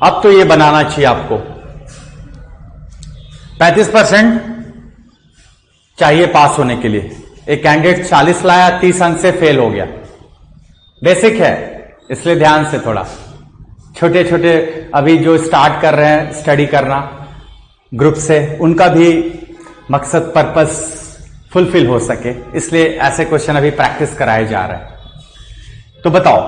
अब तो ये बनाना चाहिए आपको। 35% चाहिए पास होने के लिए। एक कैंडिडेट 40 लाया, 30 अंक से फेल हो गया। बेसिक है, इसलिए ध्यान से थोड़ा। छोटे छोटे अभी जो स्टार्ट कर रहे हैं स्टडी करना ग्रुप से, उनका भी मकसद पर्पस फुलफिल हो सके, इसलिए ऐसे क्वेश्चन अभी प्रैक्टिस कराए जा रहे हैं। तो बताओ,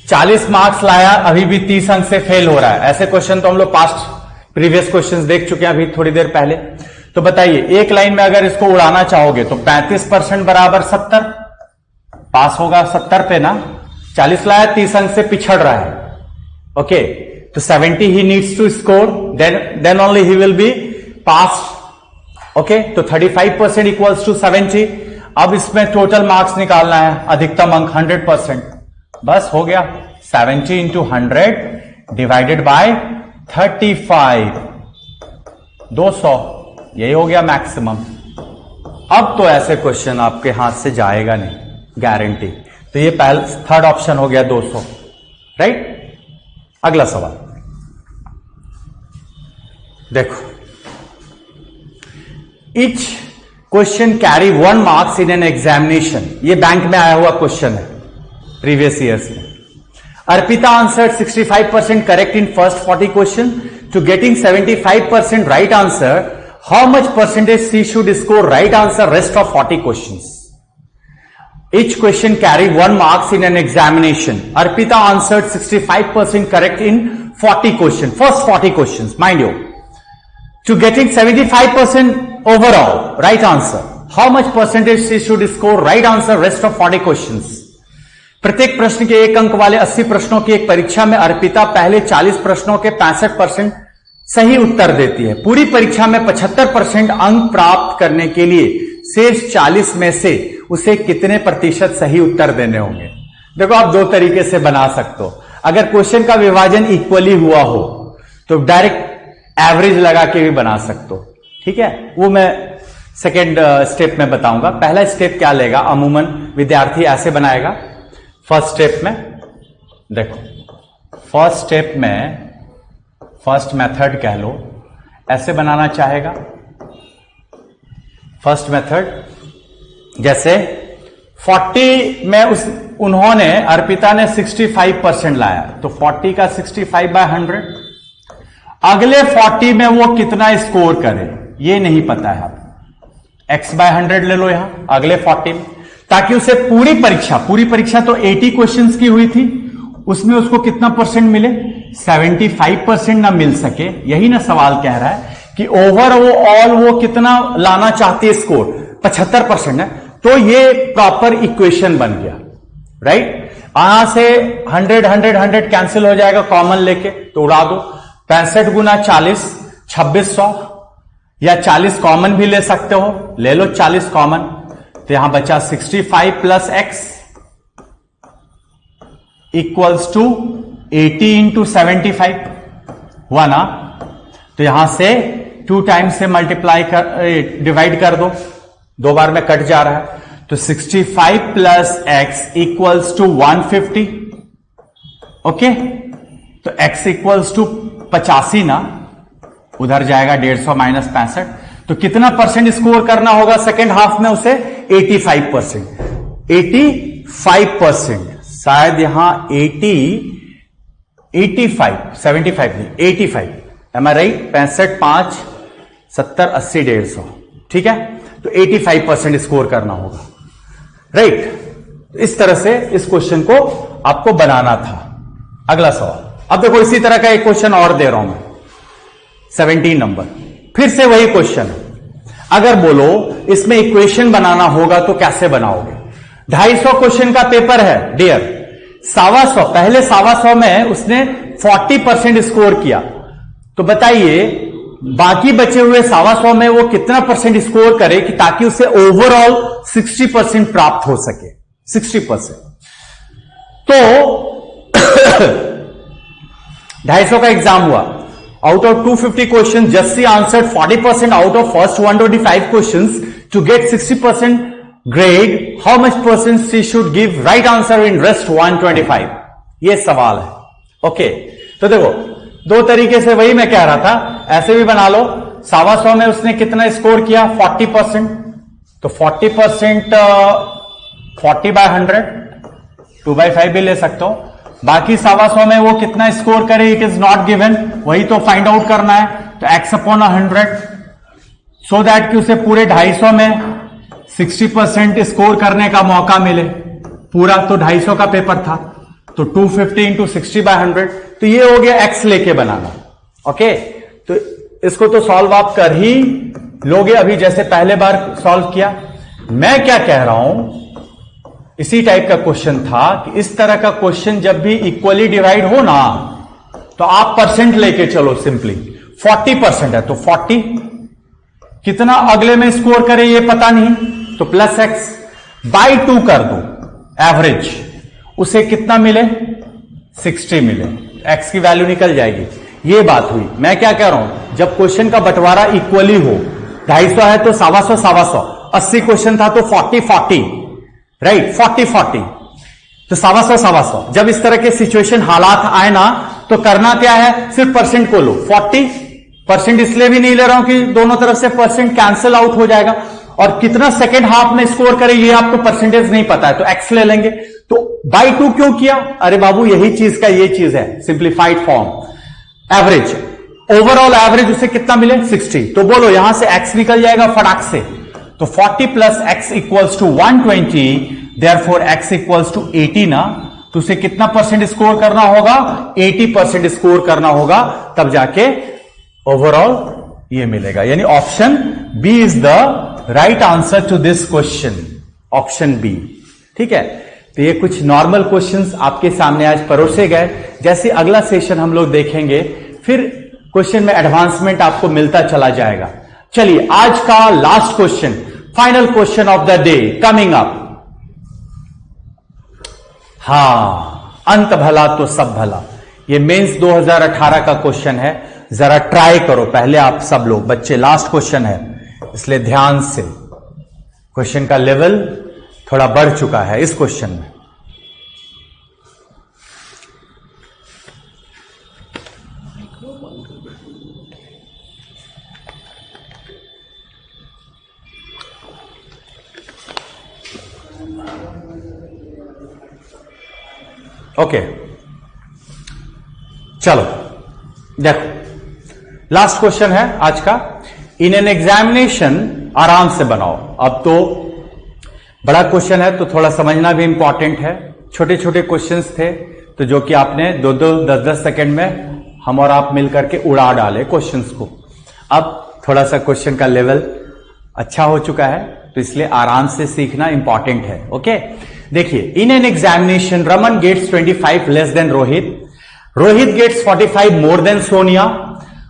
40 मार्क्स लाया, अभी भी 30 अंक से फेल हो रहा है। ऐसे क्वेश्चन तो हम लोग पास्ट प्रीवियस क्वेश्चंस देख चुके हैं अभी थोड़ी देर पहले। तो बताइए, एक लाइन में अगर इसको उड़ाना चाहोगे तो 35% बराबर 70, पास होगा 70 पे ना। 40 लाया, 30 अंक से पिछड़ रहा है। ओके, तो 70 he needs to score, then only he will be pass. Okay, तो 35% इक्वल्स टू 70। अब इसमें टोटल मार्क्स निकालना है, अधिकतम अंक 100%। बस हो गया, 70 इंटू 100 डिवाइडेड बाय 35, 200, यही हो गया मैक्सिमम। अब तो ऐसे क्वेश्चन आपके हाथ से जाएगा नहीं, गारंटी। तो ये पहला थर्ड ऑप्शन हो गया 200, राइट। अगला सवाल देखो, each question carry 1 marks in an examination. ये बैंक में आया हुआ क्वेश्चन है प्रीवियस ईयर्स में। Arpita answered 65% correct in first 40 question to getting 75% right answer. How much percentage she should score right answer rest of 40 questions? Each question carried 1 marks in an examination. Arpita answered 65% correct in 40 questions, first 40 questions, mind you. To getting 75% overall right answer. How much percentage she should score right answer rest of 40 questions? प्रत्येक प्रश्न के 1 अंक वाले 80 प्रश्नों की एक परीक्षा में अर्पिता पहले 40 प्रश्नों के 65% सही उत्तर देती है। पूरी परीक्षा में 75% अंक प्राप्त करने के लिए शेष 40 में से उसे कितने प्रतिशत सही उत्तर देने होंगे? देखो, आप दो तरीके से बना सकते हो। अगर क्वेश्चन का विभाजन इक्वली हुआ हो तो डायरेक्ट एवरेज लगा के भी बना सकते हो, ठीक है। वो मैं सेकेंड स्टेप में बताऊंगा। पहला स्टेप क्या लेगा, अमूमन विद्यार्थी ऐसे बनाएगा। फर्स्ट स्टेप में देखो, फर्स्ट स्टेप में फर्स्ट मेथड कह लो, ऐसे बनाना चाहेगा। फर्स्ट मेथड जैसे 40 में उन्होंने अर्पिता ने 65% लाया, तो 40 का 65/100। अगले 40 में वो कितना स्कोर करे ये नहीं पता है। आप x/100 ले लो यहां अगले 40 में, ताकि उसे पूरी परीक्षा तो 80 क्वेश्चंस की हुई थी, उसमें उसको कितना परसेंट मिले, 75% ना मिल सके। यही ना सवाल कह रहा है कि ओवरऑल वो कितना लाना चाहती है स्कोर, 75% है। तो ये प्रॉपर इक्वेशन बन गया, राइट। यहां से 100 कैंसिल हो जाएगा, कॉमन लेके तो उड़ा दो। 65 गुना 40 2600, या 40 कॉमन भी ले सकते हो, ले लो 40 कॉमन। तो यहां बचा 65 plus x equals to 80 into 75 1। तो यहां से 2 टाइम्स से मल्टीप्लाई कर डिवाइड कर दो, 2 बार में कट जा रहा है। तो 65 plus x equals to 150। Okay, तो x इक्वल्स टू 85 ना, उधर जाएगा 150 माइनस 65। तो कितना परसेंट स्कोर करना होगा सेकेंड हाफ में उसे, 85%। 85% शायद यहां 75 नहीं, 85। एम आई राइट? 65 5 70 80 150, ठीक है। तो 85% स्कोर करना होगा, राइट। इस तरह से इस क्वेश्चन को आपको बनाना था। अगला सवाल, अब देखो इसी तरह का एक क्वेश्चन और दे रहा हूं मैं, 17 नंबर, फिर से वही क्वेश्चन है। अगर बोलो इसमें इक्वेशन बनाना होगा तो कैसे बनाओगे? 250 क्वेश्चन का पेपर है डियर, 125, पहले 125 में उसने 40% स्कोर किया। तो बताइए बाकी बचे हुए 125 में वो कितना परसेंट स्कोर करे कि ताकि उसे ओवरऑल 60% प्राप्त हो सके, 60%। तो 250 का एग्जाम हुआ, out of 250 question Jassi answered 40% out of first 125 questions to get 60% grade, how much percent she should give right answer in rest 125? ये सवाल है. ओके, तो देखो दो तरीके से वही मैं कह रहा था, ऐसे भी बना लो. 125 में उसने कितना स्कोर किया? 40%. तो 40% 40/100, 2/5 भी ले सकते हो. बाकी 125 में वो कितना स्कोर करे, इट इज नॉट गिवन, वही तो फाइंड आउट करना है. तो x/100 सो दैट कि उसे पूरे 250 में 60% स्कोर करने का मौका मिले. पूरा तो 250 का पेपर था, तो 250 इंटू 60/100, तो ये हो गया x लेके बनाना. ओके, तो इसको तो सॉल्व आप कर ही लोगे अभी, जैसे पहले बार सॉल्व किया. मैं क्या कह रहा हूं, इसी टाइप का क्वेश्चन था कि इस तरह का क्वेश्चन जब भी इक्वली डिवाइड हो ना, तो आप परसेंट लेके चलो. सिंपली 40% है तो 40, कितना अगले में स्कोर करे ये पता नहीं, तो प्लस x बाई 2 कर दो एवरेज, उसे कितना मिले? 60 मिले. x की वैल्यू निकल जाएगी. ये बात हुई. मैं क्या कह रहा हूं, जब क्वेश्चन का बंटवारा इक्वली हो, 250 है तो 125, 80 क्वेश्चन था तो 40, राइट, 40, तो 125. जब इस तरह के सिचुएशन हालात आए ना, तो करना क्या है, सिर्फ परसेंट को लो. 40% इसलिए भी नहीं ले रहा हूं कि दोनों तरफ से परसेंट कैंसिल आउट हो जाएगा. और कितना सेकेंड हाफ में स्कोर करे ये आपको परसेंटेज नहीं पता है, तो x ले लेंगे. तो बाई 2 क्यों किया? अरे बाबू यही चीज का ये चीज है, simplified form. Average, overall average उसे कितना मिले? 60. तो बोलो यहां से x निकल जाएगा फटाक से. तो 40 plus x equals to 120, therefore x equals to 80 ना. तो उसे कितना परसेंट स्कोर करना होगा? 80% स्कोर करना होगा, तब जाके ओवरऑल ये मिलेगा. यानी option B is the right answer to this question. Option B. ठीक है, तो ये कुछ नॉर्मल क्वेश्चंस आपके सामने आज परोसे गए. जैसे अगला सेशन हम लोग देखेंगे, फिर क्वेश्चन में एडवांसमेंट आपको मिलता चला जाएगा. चलिए आज का last question, final question of the day coming up. हां, अंत भला तो सब भला. ये मेंस 2018 का क्वेश्चन है. जरा ट्राई करो पहले आप सब लोग बच्चे. लास्ट क्वेश्चन है इसलिए ध्यान से. क्वेश्चन का लेवल थोड़ा बढ़ चुका है इस क्वेश्चन में. ओके, चलो देखो लास्ट क्वेश्चन है आज का. इन एन एग्जामिनेशन, आराम से बनाओ. अब तो बड़ा क्वेश्चन है तो थोड़ा समझना भी इंपॉर्टेंट है. छोटे छोटे क्वेश्चंस थे तो जो कि आपने 2-2, 10-10 सेकेंड में हम और आप मिलकर के उड़ा डाले क्वेश्चंस को. अब थोड़ा सा क्वेश्चन का लेवल अच्छा हो चुका है, तो इसलिए आराम से सीखना इंपॉर्टेंट है. ओके, देखिए, in an examination Raman gets 25 less than Rohit. Rohit gets 45 more than Sonia.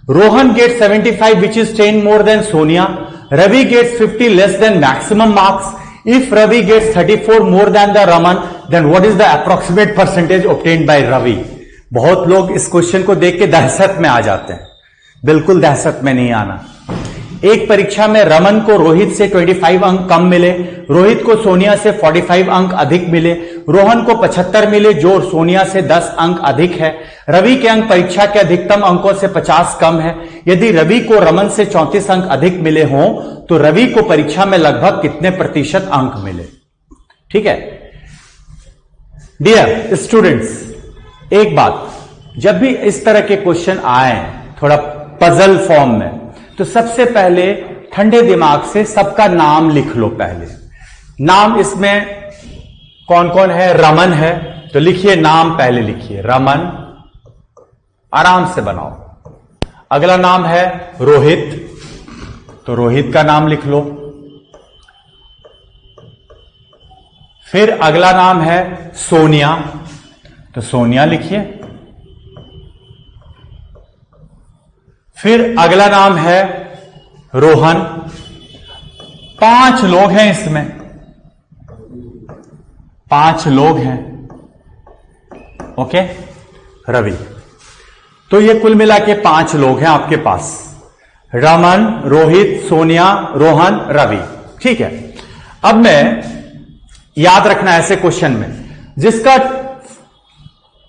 Rohan gets 75 which is 10 more than Sonia. Ravi gets 50 less than maximum marks. If Ravi gets 34 more than the Raman, then what is the approximate percentage obtained by Ravi? बहुत लोग इस question को देख के दहशत में आ जाते हैं. बिल्कुल दहशत में नहीं आना. एक परीक्षा में रमन को रोहित से 25 अंक कम मिले, रोहित को सोनिया से 45 अंक अधिक मिले, रोहन को 75 मिले जो सोनिया से 10 अंक अधिक है. रवि के अंक परीक्षा के अधिकतम अंकों से 50 कम है. यदि रवि को रमन से 34 अंक अधिक मिले हों तो रवि को परीक्षा में लगभग कितने प्रतिशत अंक मिले. ठीक है डियर स्टूडेंट्स, एक बात, जब भी इस तरह के क्वेश्चन आए थोड़ा पजल फॉर्म में, तो सबसे पहले ठंडे दिमाग से सबका नाम लिख लो. पहले नाम इसमें कौन कौन है? रमन है तो लिखिए नाम, पहले लिखिए रमन, आराम से बनाओ. अगला नाम है रोहित, तो रोहित का नाम लिख लो. फिर अगला नाम है सोनिया, तो सोनिया लिखिए. फिर अगला नाम है रोहन. 5 लोग हैं इसमें, 5 लोग हैं. ओके, रवि. तो ये कुल मिला के 5 लोग हैं आपके पास, रमन, रोहित, सोनिया, रोहन, रवि. ठीक है, अब मैं याद रखना ऐसे क्वेश्चन में जिसका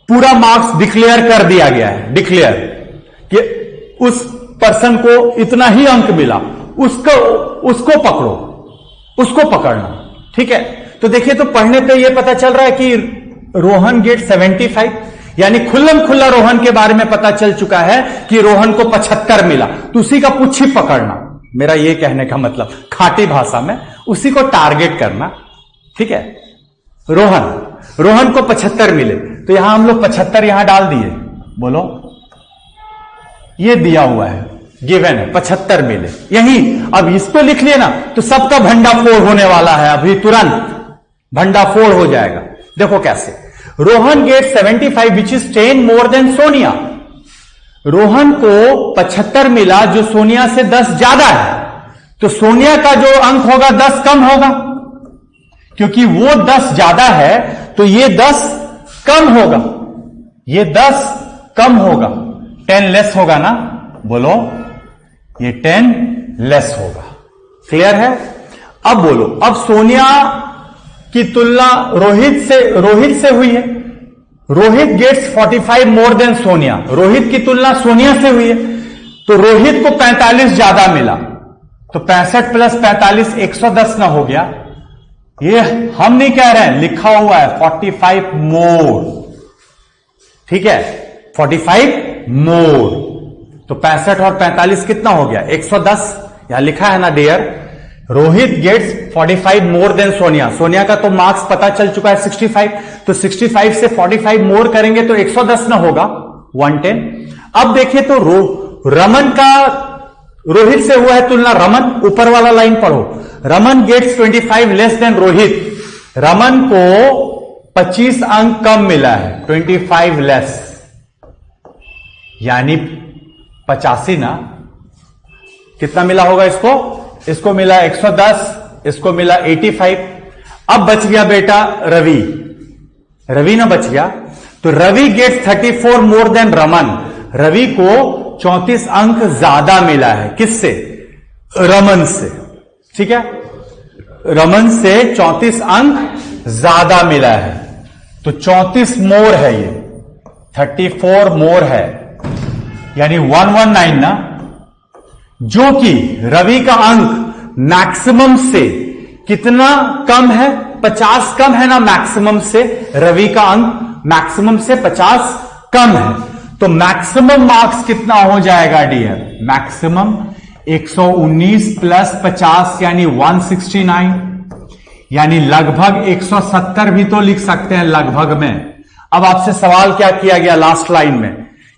पूरा मार्क्स डिक्लेयर कर दिया गया है, डिक्लेयर कि उस पर्सन को इतना ही अंक मिला, उसको पकड़ो, उसको पकड़ना। ठीक है, तो देखिए, तो पढ़ने पे यह पता चल रहा है कि रोहन गेट 75, यानी खुल्लम खुल्ला रोहन के बारे में पता चल चुका है कि रोहन को 75 मिला, तो उसी का पुच्छी पकड़ना। मेरा यह कहने का मतलब खाटी भाषा में उसी को टारगेट करना। ठीक है, रोहन को 75 मिले, तो यहां हम लोग 75 यहां डाल दिए। बोलो, ये दिया हुआ है, गिवन है, 75 मिले। यही अब इसको लिख लिया ना, तो सबका भंडाफोड़ होने वाला है, अभी तुरंत भंडाफोड़ हो जाएगा। देखो कैसे, Rohan get 75 which is 10 more than Sonia. Rohan को 75 मिला जो सोनिया से 10 ज्यादा है, तो सोनिया का जो अंक होगा 10 कम होगा, क्योंकि वो 10 ज्यादा है तो ये 10 कम होगा, ये 10 कम होगा, 10 लेस होगा ना। बोलो, ये 10 लेस होगा। क्लियर है? अब बोलो, अब सोनिया की तुलना रोहित से हुई है। Rohit gets 45 more than Sonia, Rohit की तुलना सोनिया से हुई है, तो रोहित को 45 ज्यादा मिला, तो 65 प्लस 45 110 ना हो गया। ये हम नहीं कह रहे हैं, लिखा हुआ है 45 मोर। ठीक है, 45 मोर, तो 65 और 45 कितना हो गया? 110। यहां लिखा है ना dear, Rohit gets 45 more than Sonia. Sonia का तो मार्क्स पता चल चुका है 65, तो 65 से 45 मोर करेंगे तो 110 ना होगा, 110। अब देखिए तो रमन का रोहित से हुआ है तुलना, रमन ऊपर वाला लाइन पढ़ो, Raman gets 25 less than Rohit. Raman को 25 अंक कम मिला है, 25 लेस, यानी 85 ना। कितना मिला होगा इसको? इसको मिला 110, इसको मिला 85। अब बच गया बेटा रवि ना बच गया, तो Ravi gets 34 more than Raman. Ravi को 34 अंक ज्यादा मिला है, किससे? रमन से। ठीक है, रमन से 34 अंक ज्यादा मिला है, तो 34 मोर है, ये 34 मोर है, यानी 119 ना, जो कि रवि का अंक मैक्सिमम से कितना कम है? 50 कम है ना मैक्सिमम से। रवि का अंक मैक्सिमम से 50 कम है, तो मैक्सिमम मार्क्स कितना हो जाएगा डियर? मैक्सिमम 119 प्लस 50 यानी 169, यानी लगभग 170 भी तो लिख सकते हैं लगभग में। अब आपसे सवाल क्या किया गया लास्ट लाइन में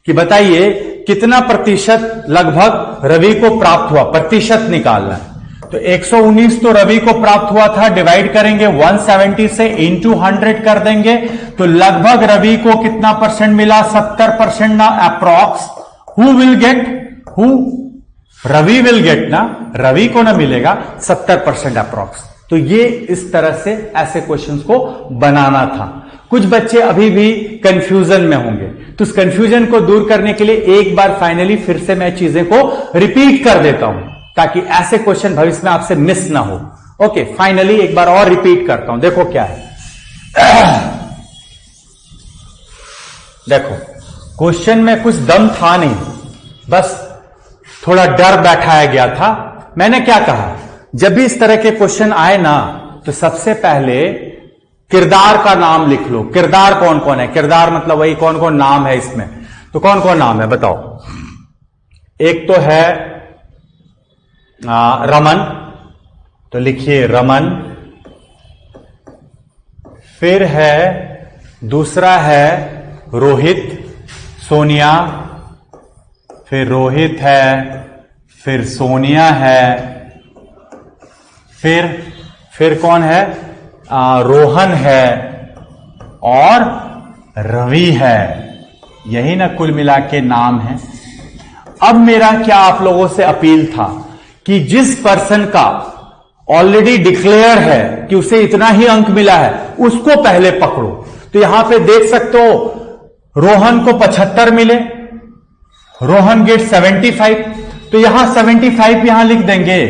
कि बताइए कितना प्रतिशत लगभग रवि को प्राप्त हुआ, प्रतिशत निकालना है। तो 119 तो रवि को प्राप्त हुआ था, डिवाइड करेंगे 170 से, इंटू 100 कर देंगे, तो लगभग रवि को कितना परसेंट मिला? 70% ना, approx. Who will get? Ravi will get ना, रवि को ना मिलेगा 70% अप्रॉक्स। तो ये इस तरह से ऐसे क्वेश्चंस को बनाना था। कुछ बच्चे अभी भी कंफ्यूजन में होंगे, तो उस कंफ्यूजन को दूर करने के लिए एक बार फाइनली फिर से मैं चीजें को रिपीट कर देता हूं, ताकि ऐसे क्वेश्चन भविष्य में आपसे मिस ना हो। ओके, फाइनली एक बार और रिपीट करता हूं। देखो क्या है, देखो क्वेश्चन में कुछ दम था नहीं, बस थोड़ा डर बैठाया गया था। मैंने क्या कहा, जब भी इस तरह के क्वेश्चन आए ना, तो सबसे पहले किरदार का नाम लिख लो। किरदार कौन कौन है? किरदार मतलब वही कौन कौन नाम है इसमें, तो कौन कौन नाम है बताओ। एक तो है रमन, तो लिखिए रमन। फिर है, दूसरा है रोहित, सोनिया, फिर रोहित है, फिर सोनिया है, फिर कौन है? रोहन है और रवि है। यही ना कुल मिला के नाम है। अब मेरा क्या आप लोगों से अपील था कि जिस पर्सन का ऑलरेडी डिक्लेयर है कि उसे इतना ही अंक मिला है, उसको पहले पकड़ो। तो यहां पे देख सकते हो, रोहन को 75 मिले, रोहन गेट 75, तो यहां 75 यहां लिख देंगे,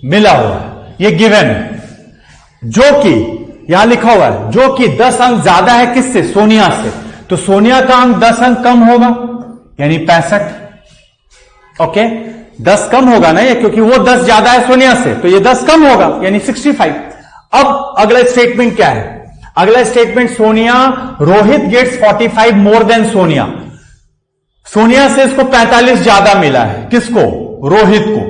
मिला हुआ। ये गिवन है, जो कि यहां लिखा हुआ है, जो कि 10 अंक ज्यादा है किससे? सोनिया से। तो सोनिया का अंक 10 अंक कम होगा, यानी 65। ओके, 10 कम होगा ना ये, क्योंकि वो 10 ज्यादा है सोनिया से, तो ये 10 कम होगा, यानी 65। अब अगला स्टेटमेंट क्या है? अगला statement, Sonia, Rohit gets 45 more than Sonia. Sonia से इसको 45 ज्यादा मिला है, किसको? रोहित को।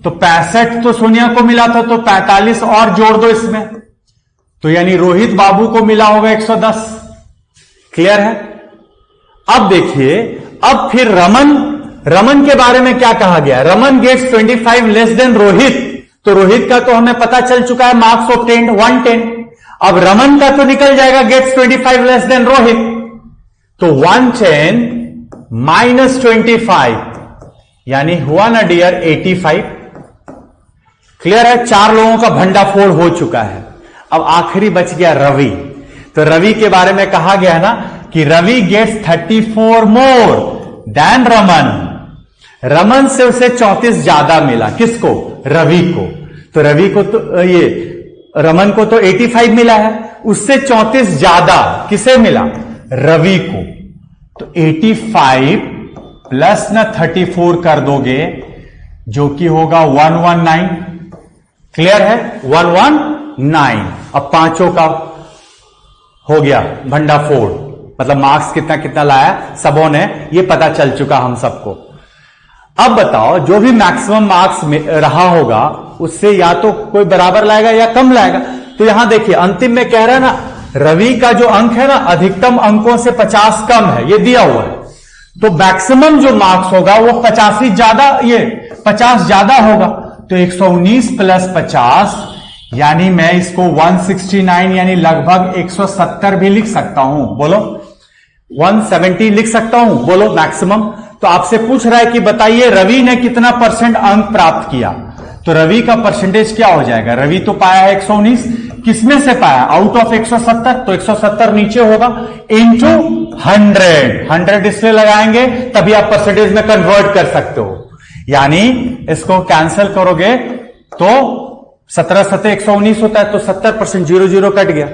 तो 65 तो सोनिया को मिला था, तो 45 और जोड़ दो इसमें, तो यानी रोहित बाबू को मिला होगा 110। क्लियर है? अब देखिए, अब फिर रमन के बारे में क्या कहा गया? Raman gets 25 less than Rohit. तो रोहित का तो हमें पता चल चुका है, मार्क्स ऑब्टेन्ड 110। अब रमन का तो निकल जाएगा, गेट्स 25 लेस देन रोहित, तो 110 माइनस 25, यानी हुआ ना डियर 85। क्लियर है? 4 लोगों का भंडाफोड़ हो चुका है। अब आखिरी बच गया रवि। तो रवि के बारे में कहा गया है ना कि Ravi gets 34 more than Raman. Raman से उसे 34 ज्यादा मिला, किसको? रवि को। तो रवि को तो ये रमन को तो 85 मिला है, उससे 34 ज्यादा किसे मिला? रवि को। तो 85 प्लस ना 34 कर दोगे, जो कि होगा 119। क्लियर है? 119। अब पांचों का हो गया भंडाफोड़, मतलब मार्क्स कितना कितना लाया सबों ने, ये पता चल चुका हम सबको। अब बताओ, जो भी मैक्सिमम मार्क्स रहा होगा उससे या तो कोई बराबर लाएगा या कम लाएगा। तो यहां देखिए अंतिम में कह रहा है ना, रवि का जो अंक है ना अधिकतम अंकों से 50 कम है, ये दिया हुआ है। तो मैक्सिमम जो मार्क्स होगा वो 50 ज्यादा, ये 50 ज्यादा होगा। तो 119 प्लस 50, यानी मैं इसको 169 यानी लगभग 170 भी लिख सकता हूं। बोलो 170 लिख सकता हूं, बोलो मैक्सिमम। तो आपसे पूछ रहा है कि बताइए रवि ने कितना % अंक प्राप्त किया। तो रवि का परसेंटेज क्या हो जाएगा? रवि तो पाया है 119, किसमें से पाया? Out of 170। तो 170 नीचे होगा, इंटू 100 इसलिए लगाएंगे, तभी आप परसेंटेज में कन्वर्ट कर सकते हो। यानी इसको कैंसिल करोगे तो 17 7 119 होता है, तो 70%, 0 कट गया।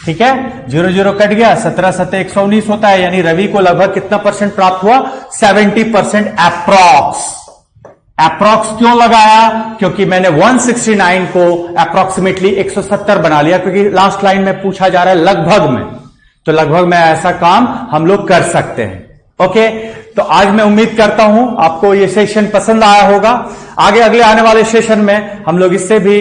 ठीक है, 0 कट गया, 17 7 119 होता है, यानी रवि को लगभग कितना % प्राप्त हुआ? 70% अप्रॉक्स। अप्रॉक्स क्यों लगाया? क्योंकि मैंने 169 को अप्रॉक्सीमेटली 170 बना लिया, क्योंकि लास्ट लाइन में पूछा जा रहा है लगभग में, तो लगभग में ऐसा काम हम लोग कर सकते हैं। ओके, तो आज मैं उम्मीद करता हूं आपको ये सेशन पसंद आया होगा। आगे अगले आने वाले सेशन में हम लोग इससे भी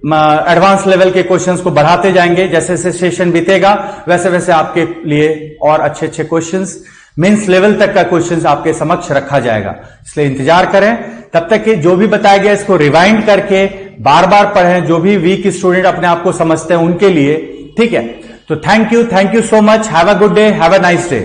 एडवांस लेवल के क्वेश्चंस को बढ़ाते जाएंगे। जैसे जैसे सेशन बीतेगा वैसे वैसे आपके लिए और अच्छे अच्छे क्वेश्चंस, मेंस लेवल तक का क्वेश्चंस आपके समक्ष रखा जाएगा। इसलिए इंतजार करें। तब तक कि जो भी बताया गया इसको रिवाइंड करके बार बार पढ़ें, जो भी वीक स्टूडेंट अपने आप को समझते हैं उनके लिए। ठीक है, तो thank you so much. Have a good day, have a nice day.